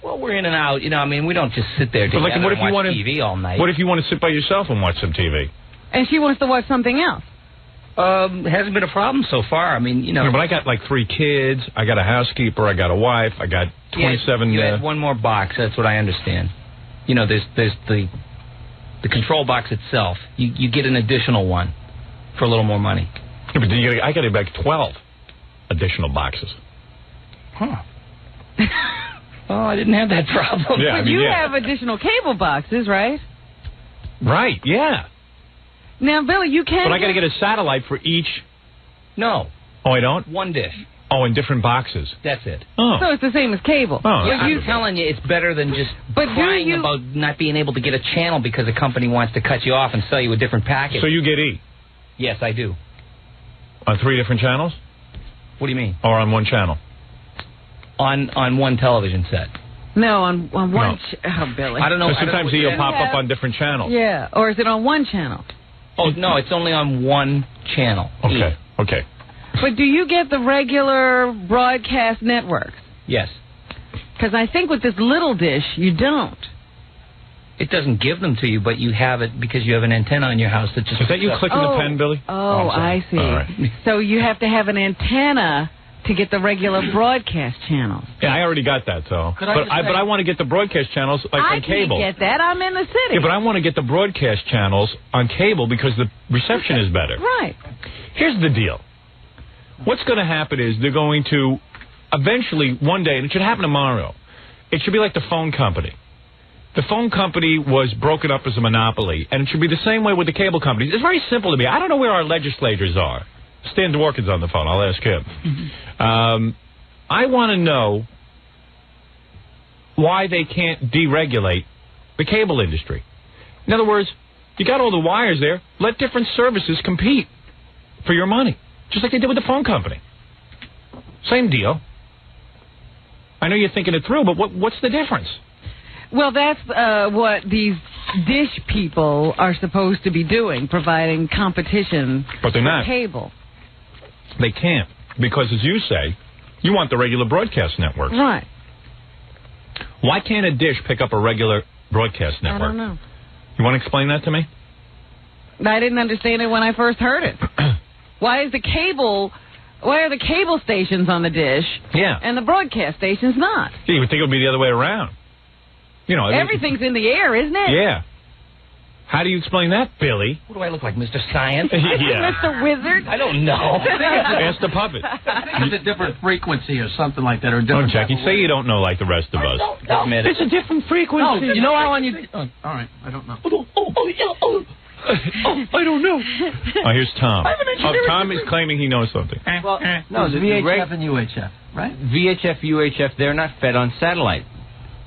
Well, we're in and out. You know, I mean, we don't just sit there together and watch TV all night. What if you want to sit by yourself and watch some TV? And she wants to watch something else. Hasn't been a problem so far. I mean, you know. Yeah, but I got like 3 kids. I got a housekeeper. I got a wife. I got 27. You had one more box. That's what I understand. You know, there's the control box itself. You get an additional one for a little more money. Yeah, but I got like 12 additional boxes. Huh. Oh, I didn't have that problem. Yeah, but you have additional cable boxes, right? Right, yeah. Now, Billy, you can't... But I got to get a satellite for each... No. Oh, I don't? One dish. Oh, in different boxes. That's it. Oh. So it's the same as cable. Oh, yeah, I'm telling you, it's better than just crying about not being able to get a channel because a company wants to cut you off and sell you a different package. So you get E? Yes, I do. On 3 different channels? What do you mean? Or on one channel? On one television set. No, on one... No. Oh, Billy. I don't know. Sometimes he'll pop up on different channels. Yeah, or is it on one channel? Oh, no, it's only on one channel. Okay, okay. But do you get the regular broadcast networks? Yes. Because I think with this little dish, you don't. It doesn't give them to you, but you have it because you have an antenna in your house that just... Is that you clicking the pen, Billy? Oh, I see. All right. So you have to have an antenna to get the regular broadcast channels. Yeah, I already got that, so. But I want to get the broadcast channels on cable. I can't get that. I'm in the city. Yeah, but I want to get the broadcast channels on cable because the reception is better. Right. Here's the deal. What's going to happen is they're going to eventually, one day, and it should happen tomorrow, it should be like the phone company. The phone company was broken up as a monopoly, and it should be the same way with the cable companies. It's very simple to me. I don't know where our legislators are. Stan Dworkin's on the phone. I'll ask him. I want to know why they can't deregulate the cable industry. In other words, you got all the wires there. Let different services compete for your money, just like they did with the phone company. Same deal. I know you're thinking it through, but what's the difference? Well, that's what these dish people are supposed to be doing, providing competition but they're not. for cable. They can't, because as you say, you want the regular broadcast networks. Right. Why can't a dish pick up a regular broadcast network? I don't know. You want to explain that to me? I didn't understand it when I first heard it. Why are the cable stations on the dish and the broadcast stations not? Yeah, you would think it would be the other way around. You know, everything's in the air, isn't it? Yeah. How do you explain that, Billy? What do I look like, Mr. Science? Yeah. Mr. Wizard? I don't know. Ask the puppet. I think it's a different frequency or something like that. Or Don't, Jackie, say you don't know like the rest of us. Admit it. It's a different frequency. No, you know how when you... Oh, all right, I don't know. I don't know. Oh, here's Tom. Tom is claiming he knows something. Well, no, it's VHF and UHF, right? VHF, UHF, they're not fed on satellite.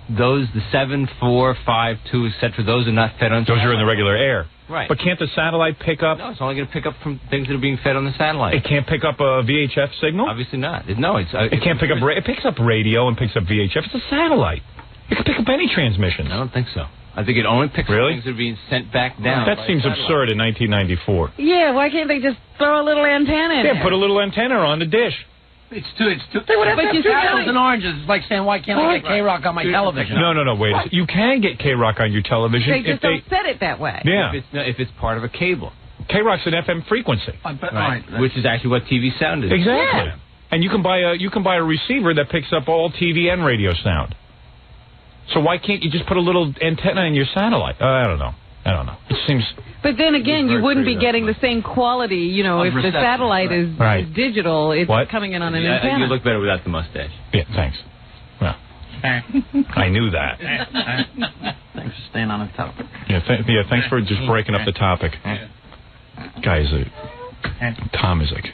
Those, the 7, 4, 5, 2, etc., those are not fed on satellite. Those are in the regular air. Right. But can't the satellite pick up? No, it's only going to pick up from things that are being fed on the satellite. It can't pick up a VHF signal? Obviously not. No, it can't pick up... It picks up radio and picks up VHF. It's a satellite. It can pick up any transmissions. I don't think so. I think it only picks up things that are being sent back down. That seems absurd in 1994. Yeah, why can't they just throw a little antenna in there? Put a little antenna on the dish. It's too. They would have to have 2 apples and oranges. It's like saying, why can't I get K-Rock on my television? No, wait. You can get K-Rock on your television. They just don't set it that way. Yeah. If it's part of a cable. K-Rock's an FM frequency. Right. Which is actually what TV sound is. Exactly. Yeah. And you can buy a receiver that picks up all TV and radio sound. So why can't you just put a little antenna in your satellite? I don't know. It seems... But then again, you wouldn't be getting the same quality, if the satellite is digital, it's coming in on an antenna. You look better without the mustache. Yeah, thanks. Well, I knew that. Thanks for staying on the topic. Yeah, thanks for just breaking up the topic. Guys, Tom is like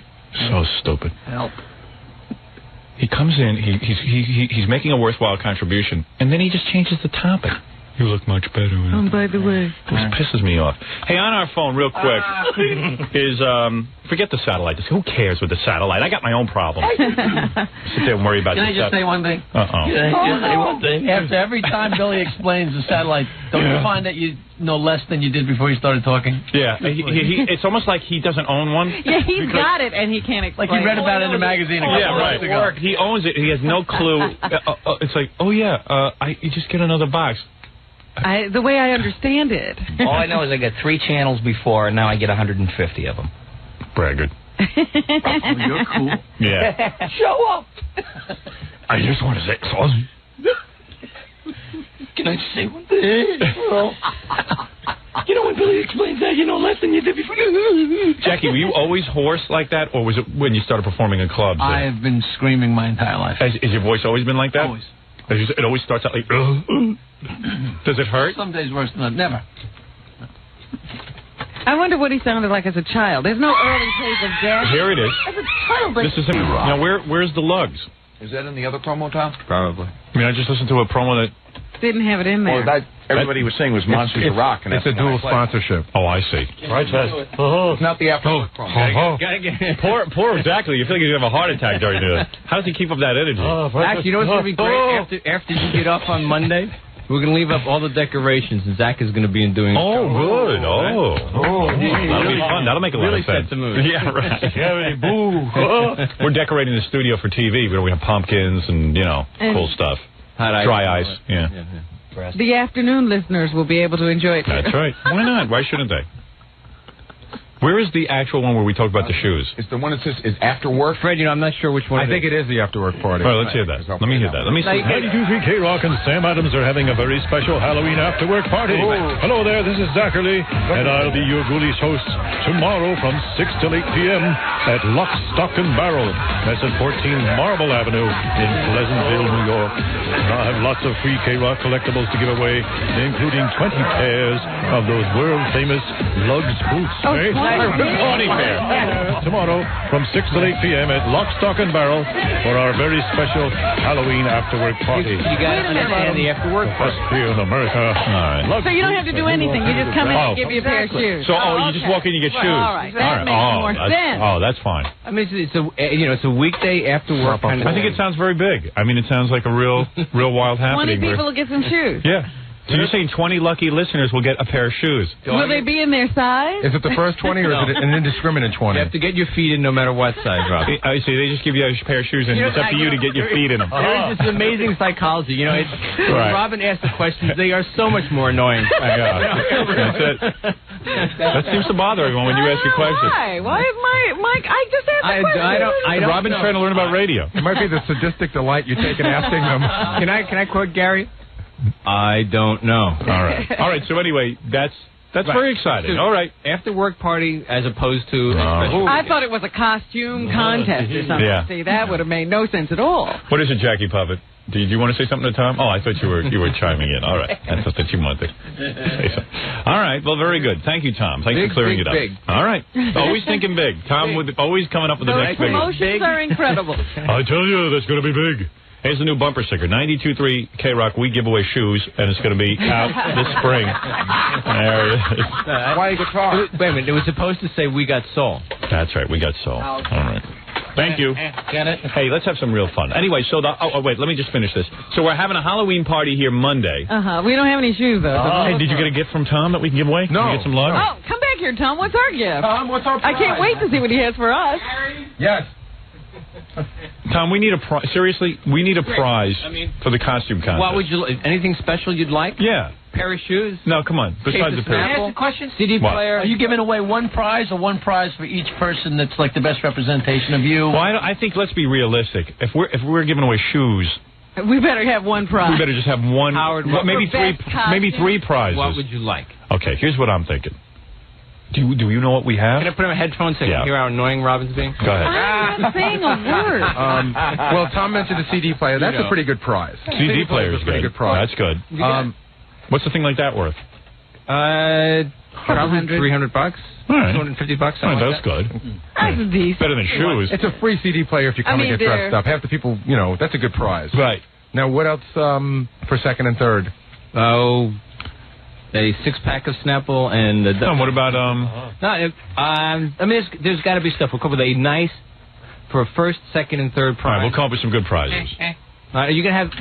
so stupid. Help. He comes in, he's making a worthwhile contribution, and then he just changes the topic. You look much better. By the way. This pisses me off. Hey, on our phone, real quick, is, forget the satellite. Who cares with the satellite? I got my own problems. Sit there and worry about Can I just say one thing? Uh-oh. Can I just say one thing? After every time Billy explains the satellite, don't you find that you know less than you did before you started talking? Yeah, it's almost like he doesn't own one. Yeah, he's got it, and he can't explain. Like he read about it in a magazine a couple months ago. He owns it. He has no clue. It's like, you just get another box. The way I understand it. All I know is I got 3 channels before, and now I get 150 of them. Braggart. You're cool. Yeah. Show up. I just want to say Can I just say one thing? When Billy explains that, you know less than you did before. Jackie, were you always hoarse like that, or was it when you started performing in clubs? I have been screaming my entire life. Has your voice always been like that? Always. It always starts out like... Does it hurt? Some days worse than that. Never. I wonder what he sounded like as a child. There's no early tape of death. Here it is. As a child, but... This is him. Now, where's the lugs? Is that in the other promo, Tom? Probably. I mean, I just listened to a promo that... Didn't have it in there. Well, everybody was saying was Monsters of Rock. And it's a dual sponsorship. Oh, I see. Right, it's not the after promo. Poor exactly. You feel like you have a heart attack during this. How does he keep up that energy? Zach, you know what's going to be great? After you get off on Monday, we're going to leave up all the decorations, and Zach is going to be doing... Oh, good. That'll be fun. That'll make a lot of sense. Set the mood. Yeah, right. We're decorating the studio for TV. We have pumpkins and, cool stuff. Dry ice. Yeah. The afternoon listeners will be able to enjoy it. That's right. Why not? Why shouldn't they? Where is the actual one where we talk about the shoes? It's the one that says is after work. Fred, I'm not sure which one. I think it is the after work party. All right, let's hear that. Let me hear that. Let me see. 92.3 K-Rock and Sam Adams are having a very special Halloween after work party. Hello there, this is Zachary, and I'll be your Ghoulies host tomorrow from 6 till 8 p.m. at Lock, Stock, and Barrel. That's at 14 Marble Avenue in Pleasantville, New York. And I'll have lots of free K-Rock collectibles to give away, including 20 pairs of those world-famous Lugs boots. Tomorrow from 6 to 8 p.m. at Lock, Stock, and Barrel for our very special Halloween after-work party. You got to understand the after-work party. Best beer in America. All right. So you don't have to do anything. You just come in and give you a pair of shoes. So, you just walk in and you get shoes. All right. That makes more sense. Oh, that's fine. I mean, it's a weekday after work kind of I think it sounds very big. I mean, it sounds like a real wild happening. 20 people will get some shoes. Yeah. So you're saying 20 lucky listeners will get a pair of shoes? Will they be in their size? Is it the first 20 or is it an indiscriminate 20? You have to get your feet in no matter what size, Rob. I see. They just give you a pair of shoes and it's up to you to get your feet in them. There's this amazing psychology. When Robin asks the questions, they are so much more annoying. That's it. That seems to bother everyone when you ask your questions. Why is Mike? I just asked a question. I don't Robin's trying to learn about radio. It might be the sadistic delight you take in asking them. Can I quote Gary? I don't know. All right. So anyway, that's That's very exciting. All right. After work party as opposed to... I thought it was a costume contest or something. Yeah. See, that would have made no sense at all. What is it, Jackie Puppet? Did you want to say something to Tom? Oh, I thought you were chiming in. All right. I thought that you wanted to say something. All right. Well, very good. Thank you, Tom. Thanks for clearing it up. Big. All right. Always thinking big. Tom always coming up with the next big one. Promotions are incredible. I tell you, that's going to be big. Here's the new bumper sticker. 92.3 K-Rock, we give away shoes, and it's going to be out this spring. There it is. Why a guitar? Wait a minute. It was supposed to say, we got soul. That's right. We got soul. All right. Thank you. Get it? Hey, let's have some real fun. Anyway, so wait, let me just finish this. So we're having a Halloween party here Monday. We don't have any shoes, though. Hey, did you get a gift from Tom that we can give away? No. Can we get some love? Oh, come back here, Tom. What's our gift? Tom, what's our prize? I can't wait to see what he has for us. Yes. Tom, we need a prize. Seriously, we need a prize for the costume contest. What would you... Anything special you'd like? Yeah. Pair of shoes? No, come on. Besides the pair. Can I ask a question? CD player? Are you giving away one prize or one prize for each person that's like the best representation of you? Well, I think let's be realistic. If we're giving away shoes, we better have one prize. We better just have one. Howard, maybe three prizes. What would you like? Okay, here's what I'm thinking. Do you know what we have? Can I put on my headphones so I can hear how annoying Robin's being? Go ahead. I'm not saying a word. Well, Tom mentioned a CD player. That's a pretty good prize. CD player is a pretty good prize. That's good. What's the thing like that worth? Probably $300. All right. $250. That's good. That's decent. Better than shoes. It's a free CD player if you come and get dressed up. Half the people, that's a good prize. Right. Now, what else for second and third? Oh, a 6-pack of Snapple and... what about... there's got to be stuff. We'll come with a nice... For a first, second, and third prize. All right, we'll come up with some good prizes. Are you going to have...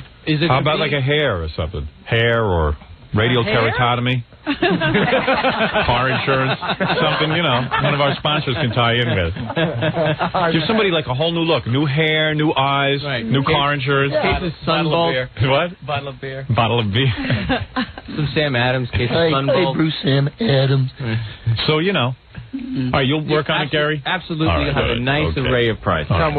How about like a hair or something? Hair or radial keratotomy? Car insurance? Something, one of our sponsors can tie in with. Give somebody like a whole new look. New hair, new eyes, new car insurance. Case of sunbolt. What? Bottle of beer. Bottle of beer. Some Sam Adams, case of sunbolt. Hey, Bruce Sam Adams. So, all right, you'll work on it, Gary? Absolutely. You'll have a nice array of prizes. Tom,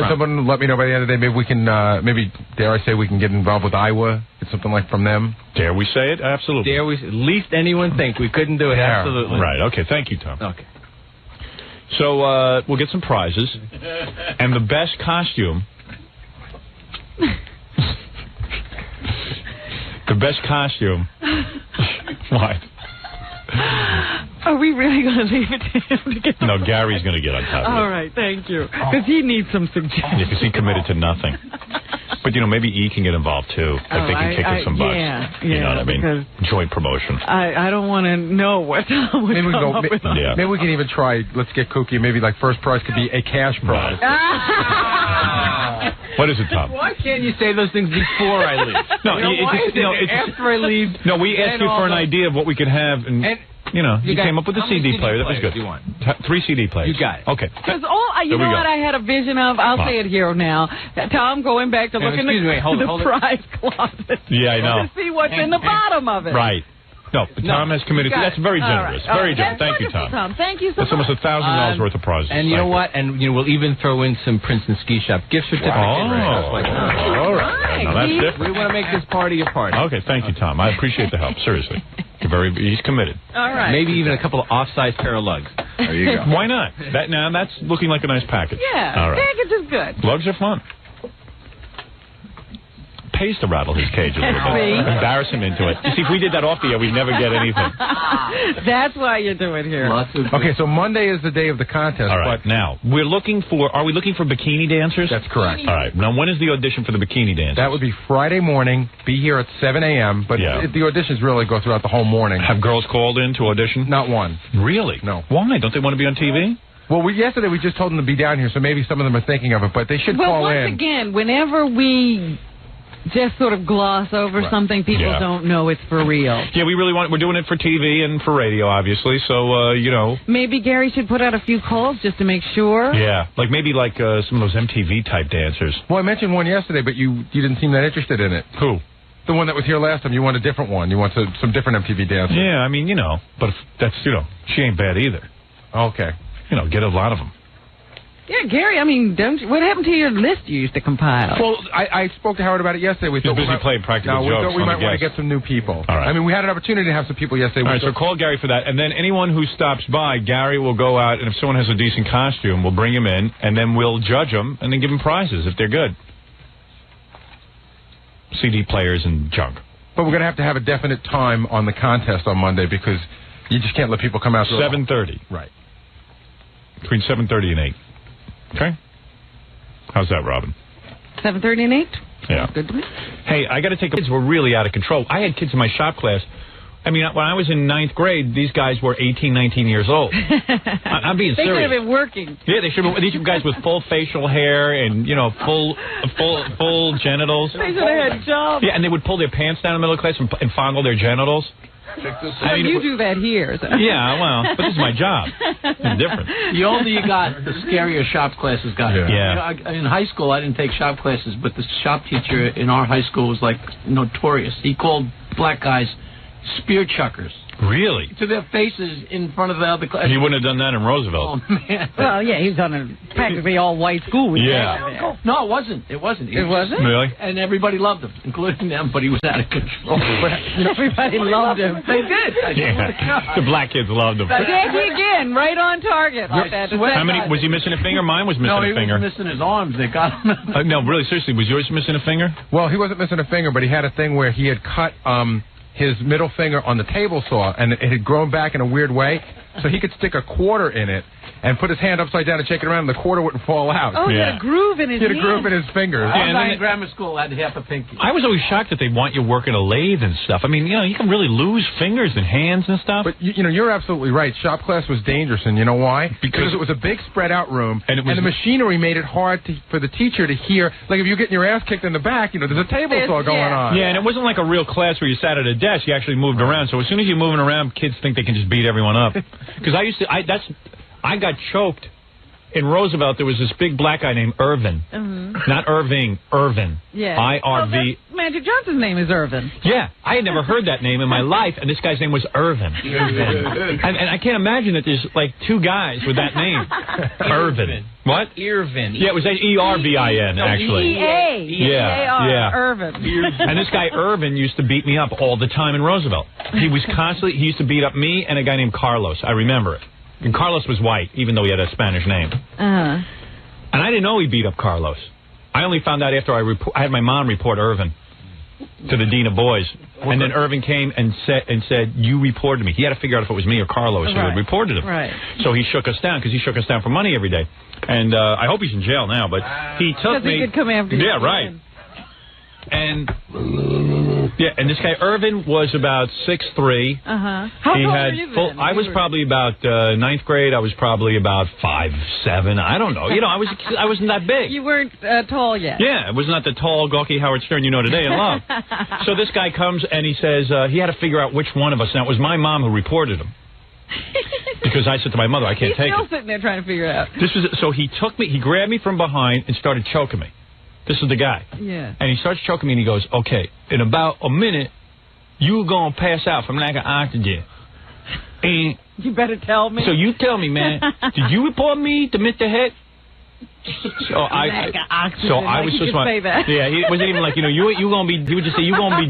someone let me know by the end of the day. Maybe we can, dare I say, we can get involved with Iowa, get something like from them. Dare we say it? Absolutely. Dare we? Least anyone think we couldn't do it. Yeah. Absolutely. Right. Okay. Thank you, Tom. Okay. So we'll get some prizes, and the best costume. The best costume. What? Are we really going to leave it to him to get? No, Gary's going to get on top of it. All right, thank you. Because he needs some suggestions. Yeah, because he committed to nothing. But, maybe E can get involved, too. They can kick us some bucks. Yeah, you know what I mean? Joint promotion. I don't want to know what Tom would maybe we come up with. Maybe we can even try, let's get kooky, maybe like first prize could be a cash prize. What is it, Tom? Why can't you say those things before I leave? No, it's after I leave. No, we asked you for an idea of what we could have, and you came up with a CD player. That was good. You want? 3 CD players. You got it. Okay. Because you know what I had a vision of? I'll say it here now. Tom going back to look in the prize closet. Yeah, I know. To see what's in the bottom of it. Right. No, but Tom has committed to. That's very generous. Right. Very generous. Thank you, Tom. Tom. Thank you so much. That's almost $1,000 worth of prizes. And you know what? And we'll even throw in some Princeton Ski Shop gift certificates. Oh, all right. Now that's different. We want to make this party a party. Okay, thank you, Tom. I appreciate the help. Seriously, he's committed. All right. Maybe even a couple of off-size pair of lugs. There you go. Why not? That's looking like a nice package. Yeah, all right. package is good. Lugs are fun. Pays to rattle his cage a little bit. Embarrass him into it. You see, if we did that off the air, we'd never get anything. That's why you do it here. Okay, so Monday is the day of the contest. All right, now, are we looking for bikini dancers? That's correct. All right, now when is the audition for the bikini dancers? That would be Friday morning, be here at 7 a.m., but the auditions really go throughout the whole morning. Have girls called in to audition? Not one. Really? No. Why? Don't they want to be on TV? Well, yesterday we just told them to be down here, so maybe some of them are thinking of it, but they should call in. Once again, whenever we just sort of gloss over something, people don't know it's for real. Yeah, we're doing it for TV and for radio, obviously, so, Maybe Gary should put out a few calls just to make sure. Yeah, maybe some of those MTV-type dancers. Well, I mentioned one yesterday, but you didn't seem that interested in it. Who? The one that was here last time. You want a different one. You want some different MTV dancers. Yeah, I mean, but that's, she ain't bad either. Okay. Get a lot of them. Yeah, Gary, I mean, what happened to your list you used to compile? Well, I spoke to Howard about it yesterday. We He's busy playing practical jokes. We thought we might want to guest. get some new people. All right. I mean, we had an opportunity to have some people yesterday. All right, so call Gary for that. And then anyone who stops by, Gary will go out, and if someone has a decent costume, we'll bring him in, and then we'll judge them, and then give them prizes if they're good. CD players and junk. But we're going to have a definite time on the contest on Monday because you just can't let people come out. 7:30. Right. Between 7:30 and 8. Okay? How's that, Robin? 7:30 and 8? Yeah. Good to me. Hey, I got to take kids were really out of control. I had kids in my shop class. I mean, when I was in 9th grade, these guys were 18, 19 years old. I'm being serious. They should have been working. Yeah, they should have. These guys with full facial hair and, full genitals. They should have had jobs. Yeah, and they would pull their pants down in the middle of class and fondle their genitals. You do that here. So. Yeah, well, but this is my job. It's different. The older you got, the scarier shop classes got. Yeah. In high school, I didn't take shop classes, but the shop teacher in our high school was, like, notorious. He called black guys spear chuckers. Really? To their faces in front of the other class. He wouldn't have done that in Roosevelt. Oh, man. Well, yeah, he was on a practically all-white school. Yeah. No, it wasn't. It wasn't. It wasn't? Really? And everybody loved him, including them, but he was out of control. Everybody loved him. They did. Yeah. The black kids loved him. Jackie again, right on target. Like that. How many? Was he missing a finger? Mine was missing a finger. No, he was missing his arms. They got him. No, really, seriously, was yours missing a finger? Well, he wasn't missing a finger, but he had a thing where he had cut his middle finger on the table saw, and it had grown back in a weird way, so he could stick a quarter in it and put his hand upside down and shake it around, and the quarter wouldn't fall out. Oh, he had a groove in his hand. He had a groove in his fingers. I was in grammar school. I had half a pinky. I was always shocked that they want you working a lathe and stuff. I mean, you can really lose fingers and hands and stuff. But, you're absolutely right. Shop class was dangerous, and you know why? Because it was a big spread-out room, and the machinery made it hard for the teacher to hear. Like, if you're getting your ass kicked in the back, there's a table saw going on. Yeah, and it wasn't like a real class where you sat at a desk. You actually moved around. So as soon as you're moving around, kids think they can just beat everyone up. Because I got choked. In Roosevelt, there was this big black guy named Irvin. Not Irving, Irvin. Yeah. I-R-V. Magic Johnson's name is Irvin. Yeah. I had never heard that name in my life, and this guy's name was Irvin. And I can't imagine that there's, like, two guys with that name. Irvin. What? Irvin. Yeah, it was E-R-V-I-N, actually. E-A. Yeah. Irvin. And this guy Irvin used to beat me up all the time in Roosevelt. He used to beat up me and a guy named Carlos. I remember it. And Carlos was white, even though he had a Spanish name. And I didn't know he beat up Carlos. I only found out after I had my mom report Irvin to the dean of boys. And then Irvin came and said, you reported me. He had to figure out if it was me or Carlos who had reported him. Right. So he shook us down, because he shook us down for money every day. And I hope he's in jail now, but he took me. Because he could come after you. Yeah, right. And and this guy Irvin was about 6'3". How tall were you then? I was probably about 9th grade. I was probably about 5'7". I don't know. I wasn't that big. You weren't tall yet. Yeah, it was not the tall, gawky Howard Stern you know today and love. So this guy comes and he says he had to figure out which one of us. Now it was my mom who reported him. Because I said to my mother, I can't take it. He's still sitting there trying to figure it out. So he took me. He grabbed me from behind and started choking me. This is the guy. Yeah. And he starts choking me and he goes, okay, in about a minute, you're going to pass out from lack of oxygen. And you better tell me. So you tell me, man, did you report me to Mr. Head? So I was just like, yeah, he wasn't even like, you gonna be. He would just say, you gonna be.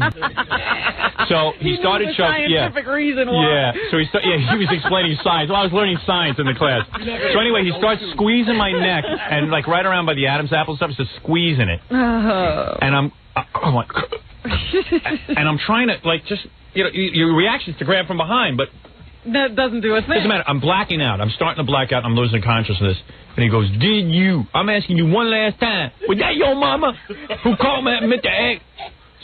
So he started choking. Yeah. Reason why. Yeah. So he was explaining science. Well, I was learning science in the class. So anyway, he starts squeezing my neck and like right around by the Adam's apple stuff, just squeezing it. And I'm like, and I'm trying to like just your reaction is to grab from behind, but. That doesn't do a thing. Doesn't matter. I'm blacking out. I'm starting to black out. I'm losing consciousness. And he goes, did you? I'm asking you one last time. Was that your mama who called me Mr. Egg?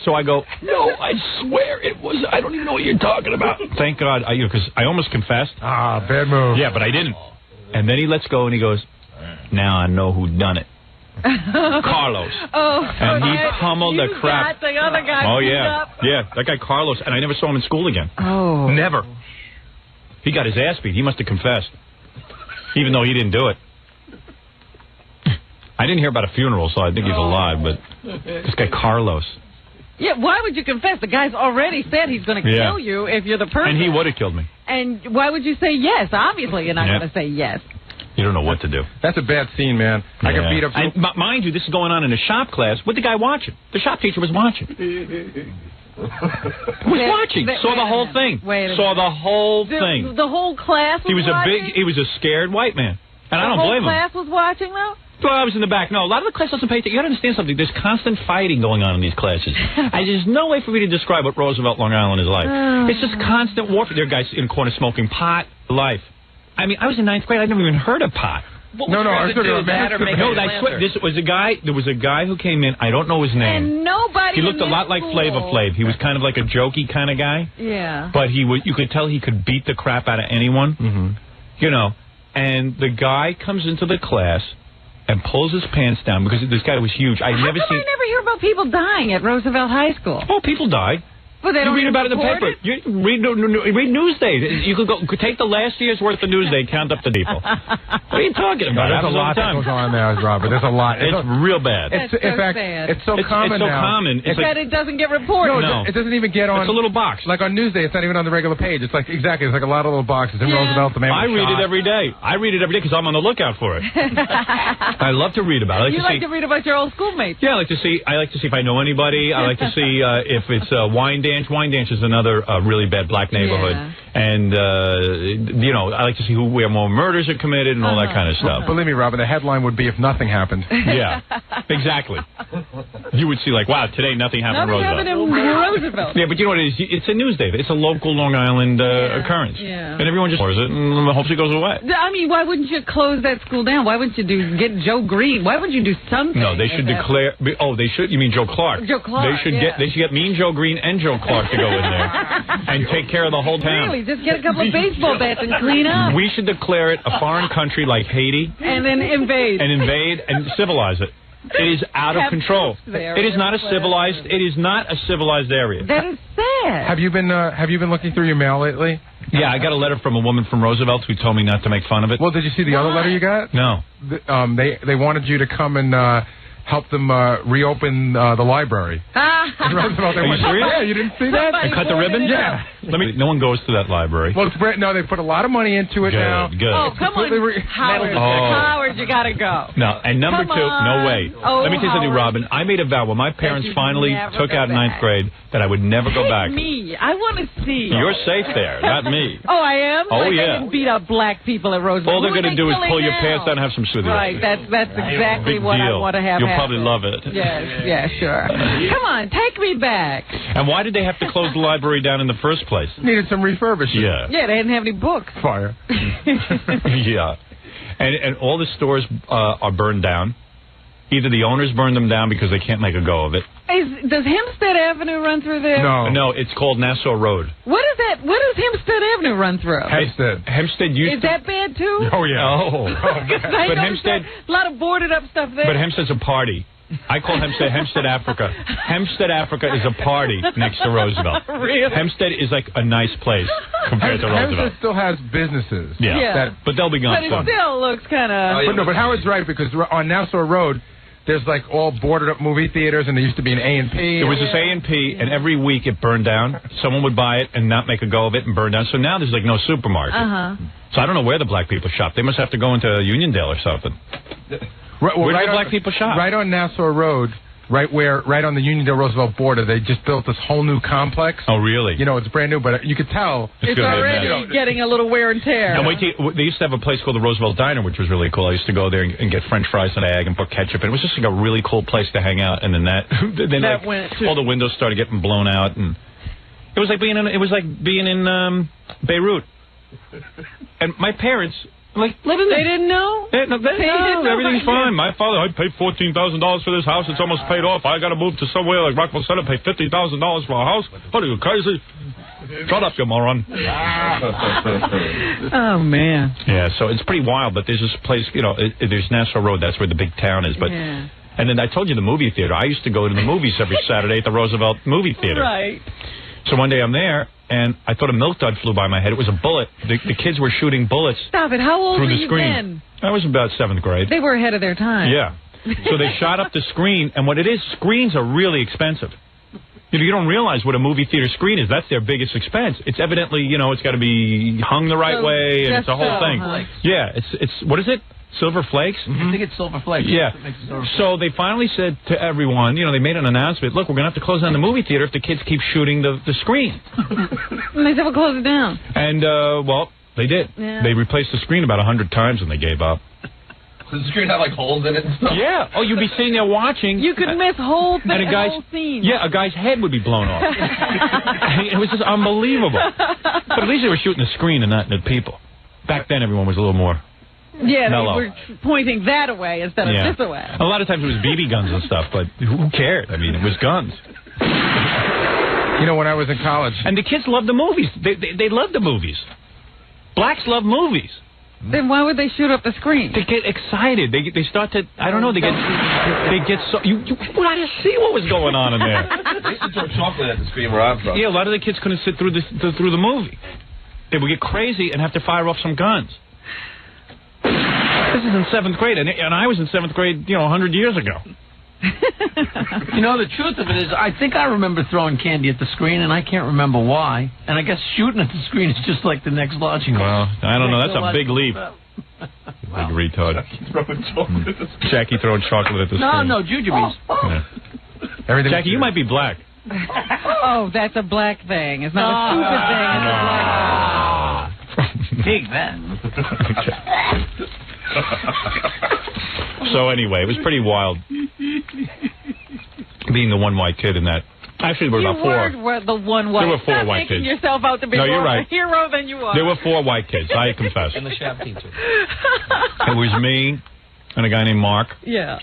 So I go, no, I swear it was. I don't even know what you're talking about. Thank God, because I almost confessed. Bad move. Yeah, but I didn't. And then he lets go and he goes, now I know who done it. Carlos. And he pummeled the crap. The other guy. Oh yeah, yeah, that guy Carlos. And I never saw him in school again. Oh, never. He got his ass beat. He must have confessed, even though he didn't do it. I didn't hear about a funeral, so I think he's alive. But this guy Carlos. Yeah, why would you confess? The guy's already said he's going to kill you if you're the person. And he would have killed me. And why would you say yes? Obviously, you're not going to say yes. You don't know what to do. That's a bad scene, man. I got beat up. Mind you, this is going on in a shop class. What the guy watching? The shop teacher was watching. Saw the whole thing. Saw the whole thing. The whole class was watching? He was a scared white man. And I don't blame him. The whole class was watching, though? Well, I was in the back. No, a lot of the class doesn't pay attention. You got to understand something. There's constant fighting going on in these classes. There's no way for me to describe what Roosevelt, Long Island is like. It's just constant warfare. There are guys in the corner smoking pot. Life. I mean, I was in 9th grade. I'd never even heard of pot. No, I swear. This was a guy. There was a guy who came in. I don't know his name. And nobody. He looked a lot like Flava Flav. He was kind of like a jokey kind of guy. Yeah. But you could tell he could beat the crap out of anyone. You know. And the guy comes into the class and pulls his pants down because this guy was huge. I never hear about people dying at Roosevelt High School? Oh, people die. Well, they don't read about it in the paper. You read Newsday. You could take the last year's worth of Newsday, count up the people. What are you talking about? There's a lot that goes on there, Robert. There's a lot. It's real bad. In fact, it's so common now. It's that it doesn't get reported. No, it doesn't even get on. It's a little box. Like on Newsday, it's not even on the regular page. It's like, exactly, it's like a lot of little boxes. In Roosevelt, the man was I read it every day. I read it every day because I'm on the lookout for it. I love to read about it. You like to read about your old schoolmates. Yeah, I like to see if I know anybody. I like to see if it's Wine Dance. Wine Dance is another really bad black neighborhood. And, I like to see where more murders are committed and all that kind of stuff. Believe me, Robin, the headline would be if nothing happened. Yeah, exactly. You would see, like, wow, today nothing happened in Roosevelt. Yeah, but you know what it is? It's a Newsday. It's a local Long Island occurrence. Yeah. And everyone just ignores it and hopes it goes away. I mean, why wouldn't you close that school down? Why wouldn't you get Joe Green? Why wouldn't you do something? No, they should declare... Oh, they should? You mean Joe Clark? Joe Clark, They should get Mean Joe Green and Joe Clark to go in there and take care of the whole town. Really? Just get a couple of baseball bats and clean up. We should declare it a foreign country like Haiti. And then invade. And civilize it. It is out of control. It is not a civilized. It is not a civilized area. That is sad. Have you been looking through your mail lately? Yeah, I got a letter from a woman from Roosevelt who told me not to make fun of it. Well, did you see the other letter you got? No. They wanted you to come and help them reopen the library. Roosevelt, are you serious? Yeah, you didn't see that? And cut the ribbon? Yeah. No one goes to that library. Well, they put a lot of money into it now. Good. Oh, come on, Howard, you gotta go. No, and number two, no way. Let me tell you something, Robin. I made a vow when my parents finally took out 9th grade that I would never go back. Me, I want to see. You're safe there, not me. Oh, I am? Oh, They yeah. didn't beat up black people at Roosevelt. All they're going to do is pull your pants down and have some smoothie. Right, that's exactly what I want to have You'll happen. probably love it. Yes, sure. Come on, take me back. And why did they have to close the library down in the first place? Needed some refurbishing. Yeah. Yeah, they didn't have any books. Fire. Yeah. And all the stores are burned down. Either the owners burned them down because they can't make a go of it. Does Hempstead Avenue run through there? No, it's called Nassau Road. What is that? What does Hempstead Avenue run through? Hempstead used Is that bad too? Oh, yeah. Oh. But Hempstead... A lot of boarded up stuff there. But Hempstead's a party. I call Hempstead Africa. Hempstead Africa is a party next to Roosevelt. Really? Hempstead is like a nice place compared to Roosevelt. Hempstead still has businesses. Yeah. But they'll be gone soon. But it still looks kind of... But Howard's right, because on Nassau Road, there's like all boarded up movie theaters, and there used to be an A&P. There was this A&P, and every week it burned down. Someone would buy it and not make a go of it and burn down. So now there's like no supermarket. So I don't know where the black people shop. They must have to go into Uniondale or something. Where do the black people shop? Right on Nassau Road, right on the Uniondale-Roosevelt border, they just built this whole new complex. Oh, really? You know, it's brand new, but you could tell. It's already getting a little wear and tear. And they used to have a place called the Roosevelt Diner, which was really cool. I used to go there and get French fries and egg and put ketchup. And it was just like a really cool place to hang out. And then all the windows started getting blown out, and it was like being in Beirut. And my parents. Like, they didn't know? They didn't know. Everything's fine. My father, I paid $14,000 for this house. It's almost paid off. I got to move to somewhere like Rockville Center, pay $50,000 for a house. What are you, crazy? Shut up, you moron. Oh, man. Yeah, so it's pretty wild, but there's this place, there's Nassau Road. That's where the big town is. But And then I told you the movie theater. I used to go to the movies every Saturday at the Roosevelt Movie Theater. Right. So one day I'm there, and I thought a milk dud flew by my head. It was a bullet. The kids were shooting bullets. Stop it. How old through were the you screen. then? I was about 7th grade. They were ahead of their time. Yeah. So they shot up the screen, and what it is, screens are really expensive. You don't realize what a movie theater screen is. That's their biggest expense. It's evidently, you know, it's got to be hung the right way, and it's a whole thing. Yeah, it's what is it? Silver Flakes? I think it's Silver Flakes. Yeah. So they finally said to everyone, you know, they made an announcement, look, we're going to have to close down the movie theater if the kids keep shooting the screen. And they said we'll close it down. And, well, they did. Yeah. They replaced the screen about 100 times and they gave up. Does the screen have, like, holes in it and stuff? Yeah. Oh, you'd be sitting there watching. You could miss whole scene. Yeah, a guy's head would be blown off. It was just unbelievable. But at least they were shooting the screen and not the people. Back then, everyone was a little more... Yeah, mellow. They were pointing that away instead of this away. A lot of times it was BB guns and stuff, but who cared? I mean, it was guns. You know, when I was in college... And the kids loved the movies. They loved the movies. Blacks love movies. Then why would they shoot up the screen? They get excited. They start to... I don't know. They get so... You wanted to see what was going on in there. They used to throw chocolate at the screen where I'm from. Yeah, a lot of the kids couldn't sit through the movie. They would get crazy and have to fire off some guns. This is in 7th grade, and I was in 7th grade, you know, 100 years ago. You know, the truth of it is, I think I remember throwing candy at the screen, and I can't remember why. And I guess shooting at the screen is just like the next logical. Well, I don't know. That's a big leap. Big retard. Jackie throwing chocolate at the screen. No, jujubes. Yeah. Jackie, you might be black. Oh, that's a black thing. It's not a stupid thing. It's a black thing. Take that. So anyway, it was pretty wild being the one white kid in that. Actually, there were about 4. You were the one white. There were 4 Stop white making kids. yourself out to be more you're right. of a hero than you are. There were 4 white kids. I confess. And the shop teacher. It was me and a guy named Mark. Yeah.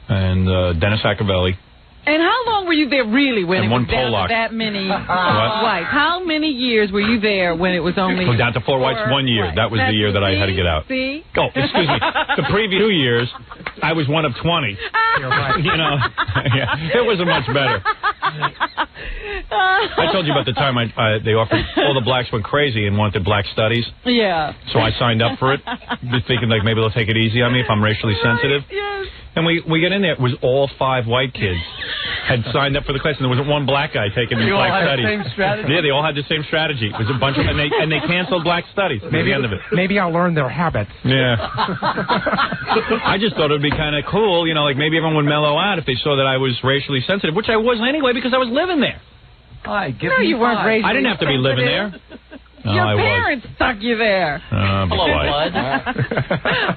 And Dennis Accavelli. And how long were you there really when and it was down Pollock. to that many whites? How many years were you there when it was only... Well, down to 4 whites 1 year. Right. That was the year that I had to get out. See? Oh, excuse me. The previous 2 years, I was one of 20. You know, yeah, it wasn't much better. I told you about the time they offered, all the blacks went crazy and wanted black studies. Yeah. So I signed up for it, thinking like maybe they'll take it easy on me if I'm racially sensitive. Yes. And we get in there, it was all 5 white kids had signed up for the class, and there wasn't one black guy taking the black studies. They all had the same strategy? Yeah, they all had the same strategy. It was a bunch of, and they canceled black studies at the end of it. Maybe I'll learn their habits. Yeah. I just thought it would be kind of cool, you know, like maybe everyone would mellow out if they saw that I was racially sensitive, which I was anyway because I was living there. No, you weren't racially I didn't have to be living there. No, your parents stuck you there. Hello, Blood.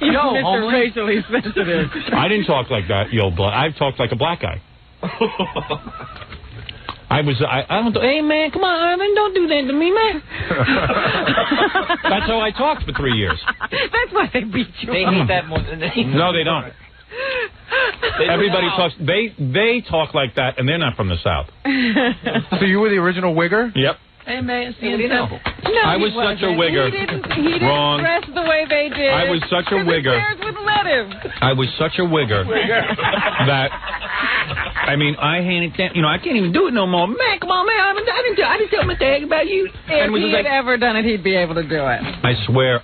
You know, Mr. Racially sensitive. I didn't talk like that, yo, Blood. I talked like a black guy. I don't. Hey, man, come on, Ivan, don't do that to me, man. That's how I talked for 3 years. That's why they beat you. They hate that more than they. No, they don't. Everybody talks. They talk like that, and they're not from the South. So you were the original Wigger? Yep. Hey, man, what do you know? No, I was such a Wigger. He didn't dress the way they did. I was such a Wigger. His parents wouldn't let him. I was such a Wigger that, I mean, I handed down, you know, I can't even do it no more. Man, come on, man, I didn't tell my dad about you. If he had ever done it, he'd be able to do it. I swear,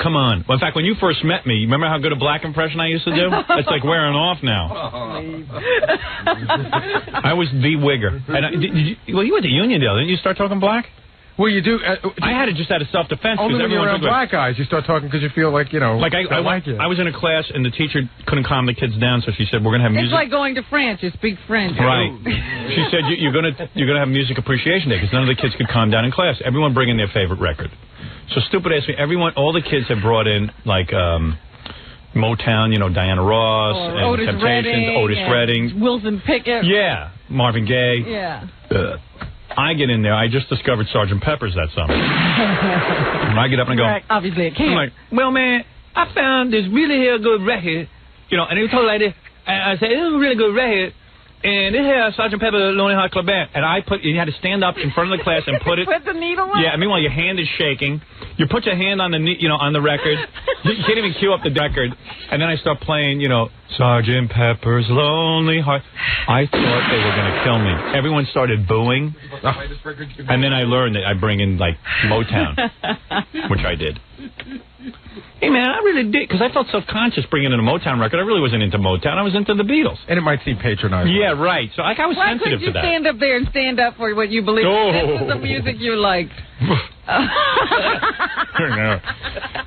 come on. Well, in fact, when you first met me, remember how good a black impression I used to do? That's like wearing off now. I was the Wigger. And well, you went to Uniondale. Didn't you start talking black? Well, you do. I had it just out of self-defense. Only when you're around black guys, you start talking because you feel like, you know, like I was in a class and the teacher couldn't calm the kids down, so she said, "We're going to have music." It's like going to France. You speak French. Right. She said, "You're going to have music appreciation day because none of the kids could calm down in class. Everyone bring in their favorite record." So stupid asked me. all the kids have brought in like Motown, you know, Diana Ross and Otis Temptations, Otis Redding, Wilson Pickett. Yeah, Marvin Gaye. Yeah. I get in there. I just discovered Sgt. Pepper's that summer. And I get up and I go, obviously it can't. I'm like, well, man, I found this really good record, you know, and he told like this, and I said, this is a really good record, and this here Sgt. Pepper's Lonely Hearts Club Band, and you had to stand up in front of the class and put it. Put the needle on? Yeah, and meanwhile your hand is shaking. You put your hand on the record. You can't even cue up the record, and then I start playing, you know, Sgt. Pepper's Lonely Hearts. I thought they were going to kill me. Everyone started booing, and then I learned that I bring in like Motown, which I did. Hey, man, I really did, because I felt self-conscious bringing in a Motown record. I really wasn't into Motown. I was into the Beatles. And it might seem patronizing. Yeah, right. So, like, I was sensitive to that. Why couldn't you stand up there and stand up for what you believe? Oh. This was the music you liked.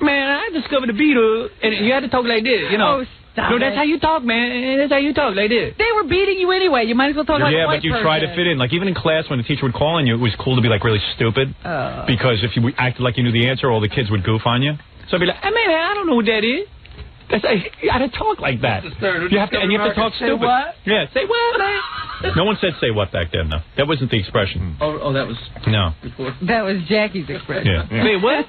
Man, I discovered the Beatles, and you had to talk like this, you know. Oh, stop no, that's how you talk, man. That's how you talk, like this. They were beating you anyway. You might as well talk like a white person. Yeah, but you try to fit in. Like, even in class, when the teacher would call on you, it was cool to be, like, really stupid. Because if you acted like you knew the answer, all the kids would goof on you. So I'd be like, hey, man, I don't know what that is. That's like, you gotta talk like that. You have to talk stupid. Say what? Yeah, say what, man? No one said say what back then, though. That wasn't the expression. Oh, that was... No. Before. That was Jackie's expression. Yeah. Say what?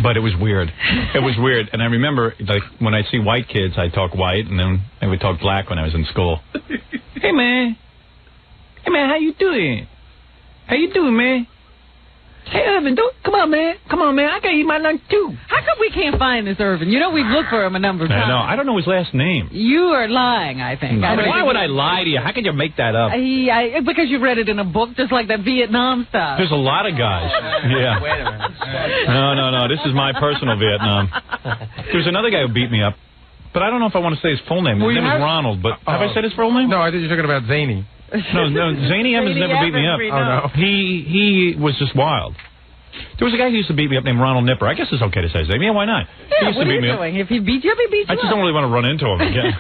But it was weird. It was weird. And I remember, like, when I see white kids, I talk white, and then I would talk black when I was in school. Hey, man. Hey, man, how you doing? How you doing, man? Hey, Irvin, come on, man. Come on, man. I gotta eat my lunch, too. How come we can't find this Irvin? You know, we've looked for him a number of times. I know. I don't know his last name. You are lying, I think. Why would I lie to you? How could you make that up? Because you read it in a book, just like that Vietnam stuff. There's a lot of guys. Yeah. Wait a minute. No. This is my personal Vietnam. There's another guy who beat me up, but I don't know if I want to say his full name. His name is Ronald, but have I said his full name? No, I think you're talking about Zany. No, Zany Evans never beat me up. Oh, no. He was just wild. There was a guy who used to beat me up named Ronald Nipper. I guess it's okay to say his name. Yeah, why not? Yeah, what are you doing? If he beat you up, he beat you up. I just don't really want to run into him again.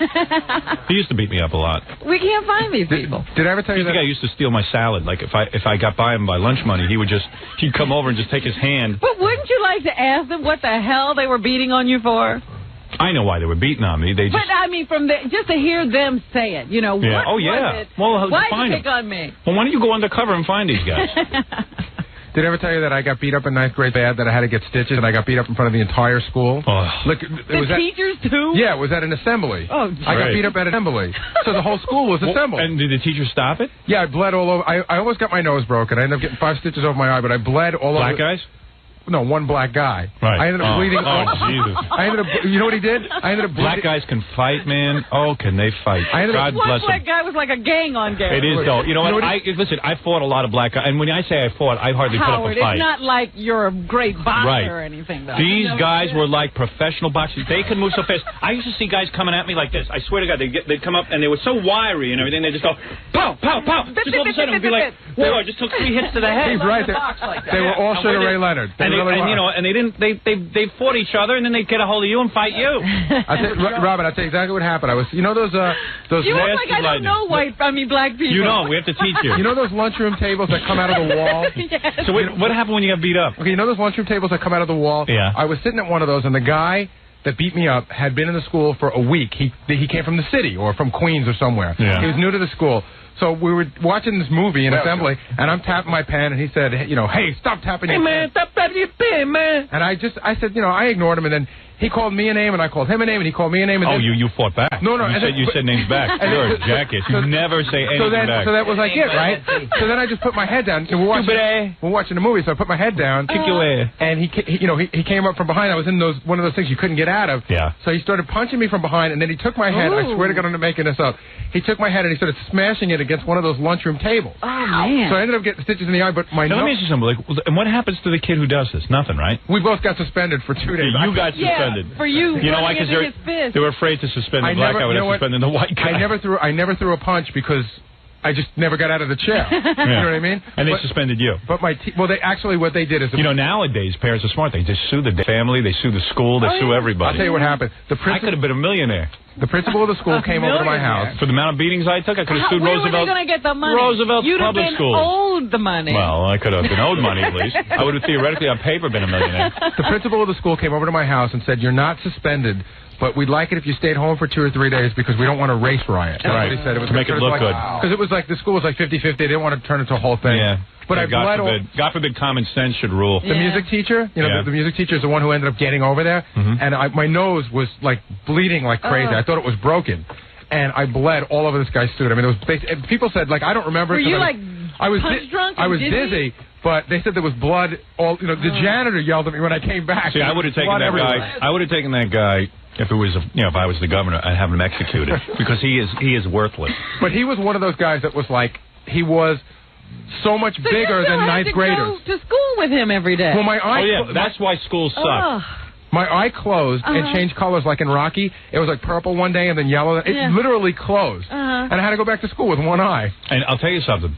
He used to beat me up a lot. We can't find these people. Did I ever tell you that? The guy used to steal my salad. Like, if I got by him by lunch money, he'd come over and just take his hand. But wouldn't you like to ask them what the hell they were beating on you for? I know why they were beating on me. But I mean, just to hear them say it, you know. Yeah. What was it? Well, why did you pick on me? Well, why don't you go undercover and find these guys? Did I ever tell you that I got beat up in 9th grade bad, that I had to get stitches, and I got beat up in front of the entire school? Look, the teachers, too? Yeah, it was at an assembly. Oh, I got beat up at an assembly. So the whole school was assembled. And did the teacher stop it? Yeah, I bled all over. I almost got my nose broken. I ended up getting 5 stitches over my eye, but I bled all over. Black guys? No, one black guy. Right. I ended up bleeding. Oh, Jesus. You know what he did? I ended up bleeding. Black guys can fight, man. Oh, can they fight? God bless them. One black guy was like a gang on gang. It is, though. You know what? Listen, I fought a lot of black guys. And when I say I fought, I hardly put up a fight. It's not like you're a great boxer or anything, though. These guys were like professional boxers. They could move so fast. I used to see guys coming at me like this. I swear to God, they'd come up and they were so wiry and everything. They just go, pow, pow, pow. Just all of a sudden, it would be like, whoa, I just took 3 hits to the head. He's right. They were all Sugar Ray Leonard. They fought each other, and then they'd get a hold of you and fight you. Robin, I'll tell you exactly what happened. Those you look like I don't know black people. You don't. We have to teach you. You know those lunchroom tables that come out of the wall? Yes. So what happened when you got beat up? Okay, you know those lunchroom tables that come out of the wall? Yeah. I was sitting at one of those, and the guy that beat me up had been in the school for a week. He came from the city or from Queens or somewhere. Yeah. He was new to the school. So we were watching this movie in assembly, and I'm tapping my pen, and he said, hey, stop tapping your pen. Hey, man, stop tapping your pen, man. And I said, I ignored him, and then he called me a name, and I called him a name, and he called me a name. And you fought back. No. You said names back. You're a jackass. You never say anything back. So that was like it, right? So then I just put my head down. We're watching the movie, so I put my head down. Kick your ass. And he came up from behind. I was in one of those things you couldn't get out of. Yeah. So he started punching me from behind, and then he took my head. I swear to God, I'm not making this up. He took my head and he started smashing it against one of those lunchroom tables. Oh, man. So I ended up getting stitches in the eye, but my nose... Let me ask you something. And what happens to the kid who does this? Nothing, right? We both got suspended for 2 days. You got suspended. Yeah, for you. You know why? Because they were afraid to suspend the black guy without suspending the white guy. I never threw a punch because I just never got out of the chair. You know what I mean? And they suspended you. But what they did is... nowadays, parents are smart. They just sue the family, they sue the school, they sue everybody. I'll tell you what happened. I could have been a millionaire. The principal of the school came over to my house. For the amount of beatings I took, I could have sued Roosevelt. Where were they going to get the money? Roosevelt You'd Public have been School. owed the money. Well, I could have been owed money at least. I would have theoretically on paper been a millionaire. The principal of the school came over to my house and said, "You're not suspended, but we'd like it if you stayed home for 2 or 3 days because we don't want a race riot." That's what he said. It was to make it look good. Because it was like the school was like 50-50. They didn't want to turn it into a whole thing. Yeah. But God forbid common sense should rule. The music teacher, the music teacher is the one who ended up getting over there, and my nose was like bleeding like crazy. I thought it was broken, and I bled all over this guy's suit. I mean, people said like I don't remember. Were you I was drunk? I was dizzy, but they said there was blood. The janitor yelled at me when I came back. See, I would have taken that guy. I would have taken that guy. If it was, if I was the governor, I'd have him executed because he is worthless. But he was one of those guys that was like he was so much bigger than ninth graders. Go to school with him every day. Well, my eye. Oh yeah, that's why school sucks. My eye closed and changed colors like in Rocky. It was like purple one day and then yellow. It literally closed. And I had to go back to school with one eye. And I'll tell you something.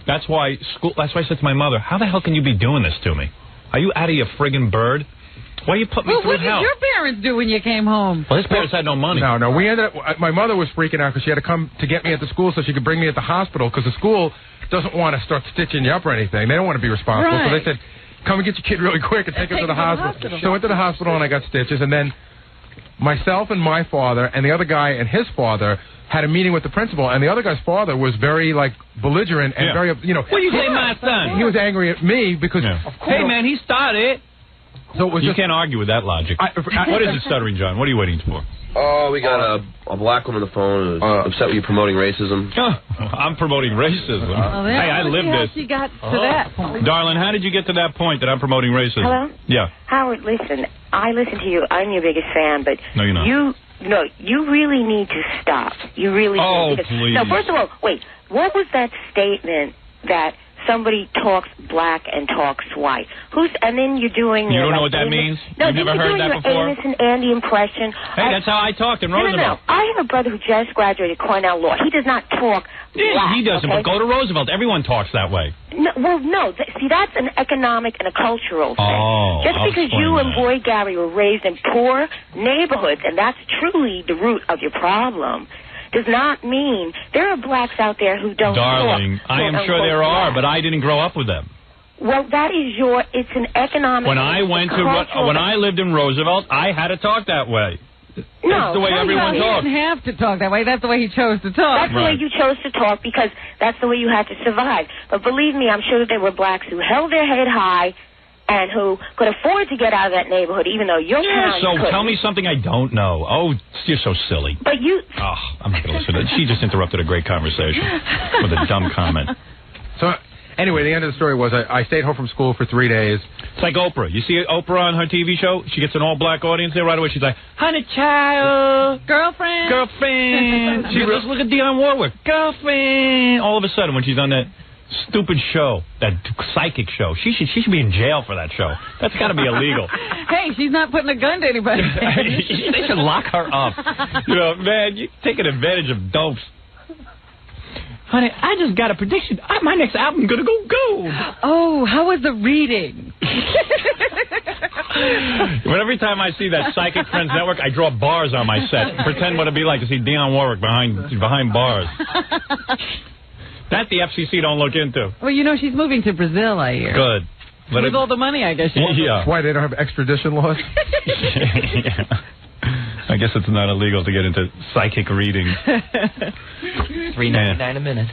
That's why I said to my mother, how the hell can you be doing this to me? Are you out of your friggin' bird? Why you put me through hell? What did your parents do when you came home? Well, his parents had no money. No. We ended up. My mother was freaking out because she had to come to get me at the school so she could bring me at the hospital because the school doesn't want to start stitching you up or anything. They don't want to be responsible. Right. So they said, come and get your kid really quick and take her to the hospital. So I went to the hospital and I got stitches. And then myself and my father and the other guy and his father had a meeting with the principal. And the other guy's father was very, like, belligerent and very, What do you say, my son? He was angry at me because, of course. Hey, man, he started. So it was you can't argue with that logic. What is it, Stuttering John? What are you waiting for? Oh, we got a black woman on the phone who's upset with you promoting racism. I'm promoting racism. Hey, I lived this. She got to that point. Darling, how did you get to that point that I'm promoting racism? Hello? Yeah. Howard, listen, I listen to you. I'm your biggest fan, but no, you're not. You really need to stop. You really do. Because, Please. No, first of all, wait. What was that statement that somebody talks black and talks white? And then you're doing You don't know what that means? No, You've never heard that before? Amos and Andy impression. Hey, that's how I talked in Roosevelt. No. I have a brother who just graduated Cornell Law. He does not talk black. He doesn't, okay? but go to Roosevelt. Everyone talks that way. No. See, that's an economic and a cultural thing. Just because you and Boy Gary were raised in poor neighborhoods, and that's truly the root of your problem, does not mean there are blacks out there who don't Darling, talk. I am sure there are, but I didn't grow up with them. Well, that is it's an economic... When I lived in Roosevelt, I had to talk that way. That's the way everyone talks. He didn't have to talk that way. That's the way he chose to talk. That's the way you chose to talk because that's the way you had to survive. But believe me, I'm sure that there were blacks who held their head high and who could afford to get out of that neighborhood, even though your parents couldn't. Tell me something I don't know. Oh, you're so silly. But you... Oh, I'm not going to listen to that. She just interrupted a great conversation with a dumb comment. So, anyway, the end of the story was I stayed home from school for 3 days. It's like Oprah. You see Oprah on her TV show? She gets an all-black audience there right away. She's like, honey child. Girlfriend. She just look at Dionne Warwick. Girlfriend. All of a sudden, when she's on that stupid show, that psychic show, she should be in jail for that show. That's got to be illegal. Hey, she's not putting a gun to anybody. They should lock her up. Man, you're taking advantage of dopes. Honey, I just got a prediction. My next album's going to go gold. Oh, how was the reading? Every time I see that Psychic Friends Network, I draw bars on my set. Pretend what it'd be like to see Dionne Warwick behind bars. That the FCC don't look into. Well, she's moving to Brazil, I hear. Good. With all the money, I guess. Yeah. Why, they don't have extradition laws? Yeah. I guess it's not illegal to get into psychic readings. $3.99 a minute.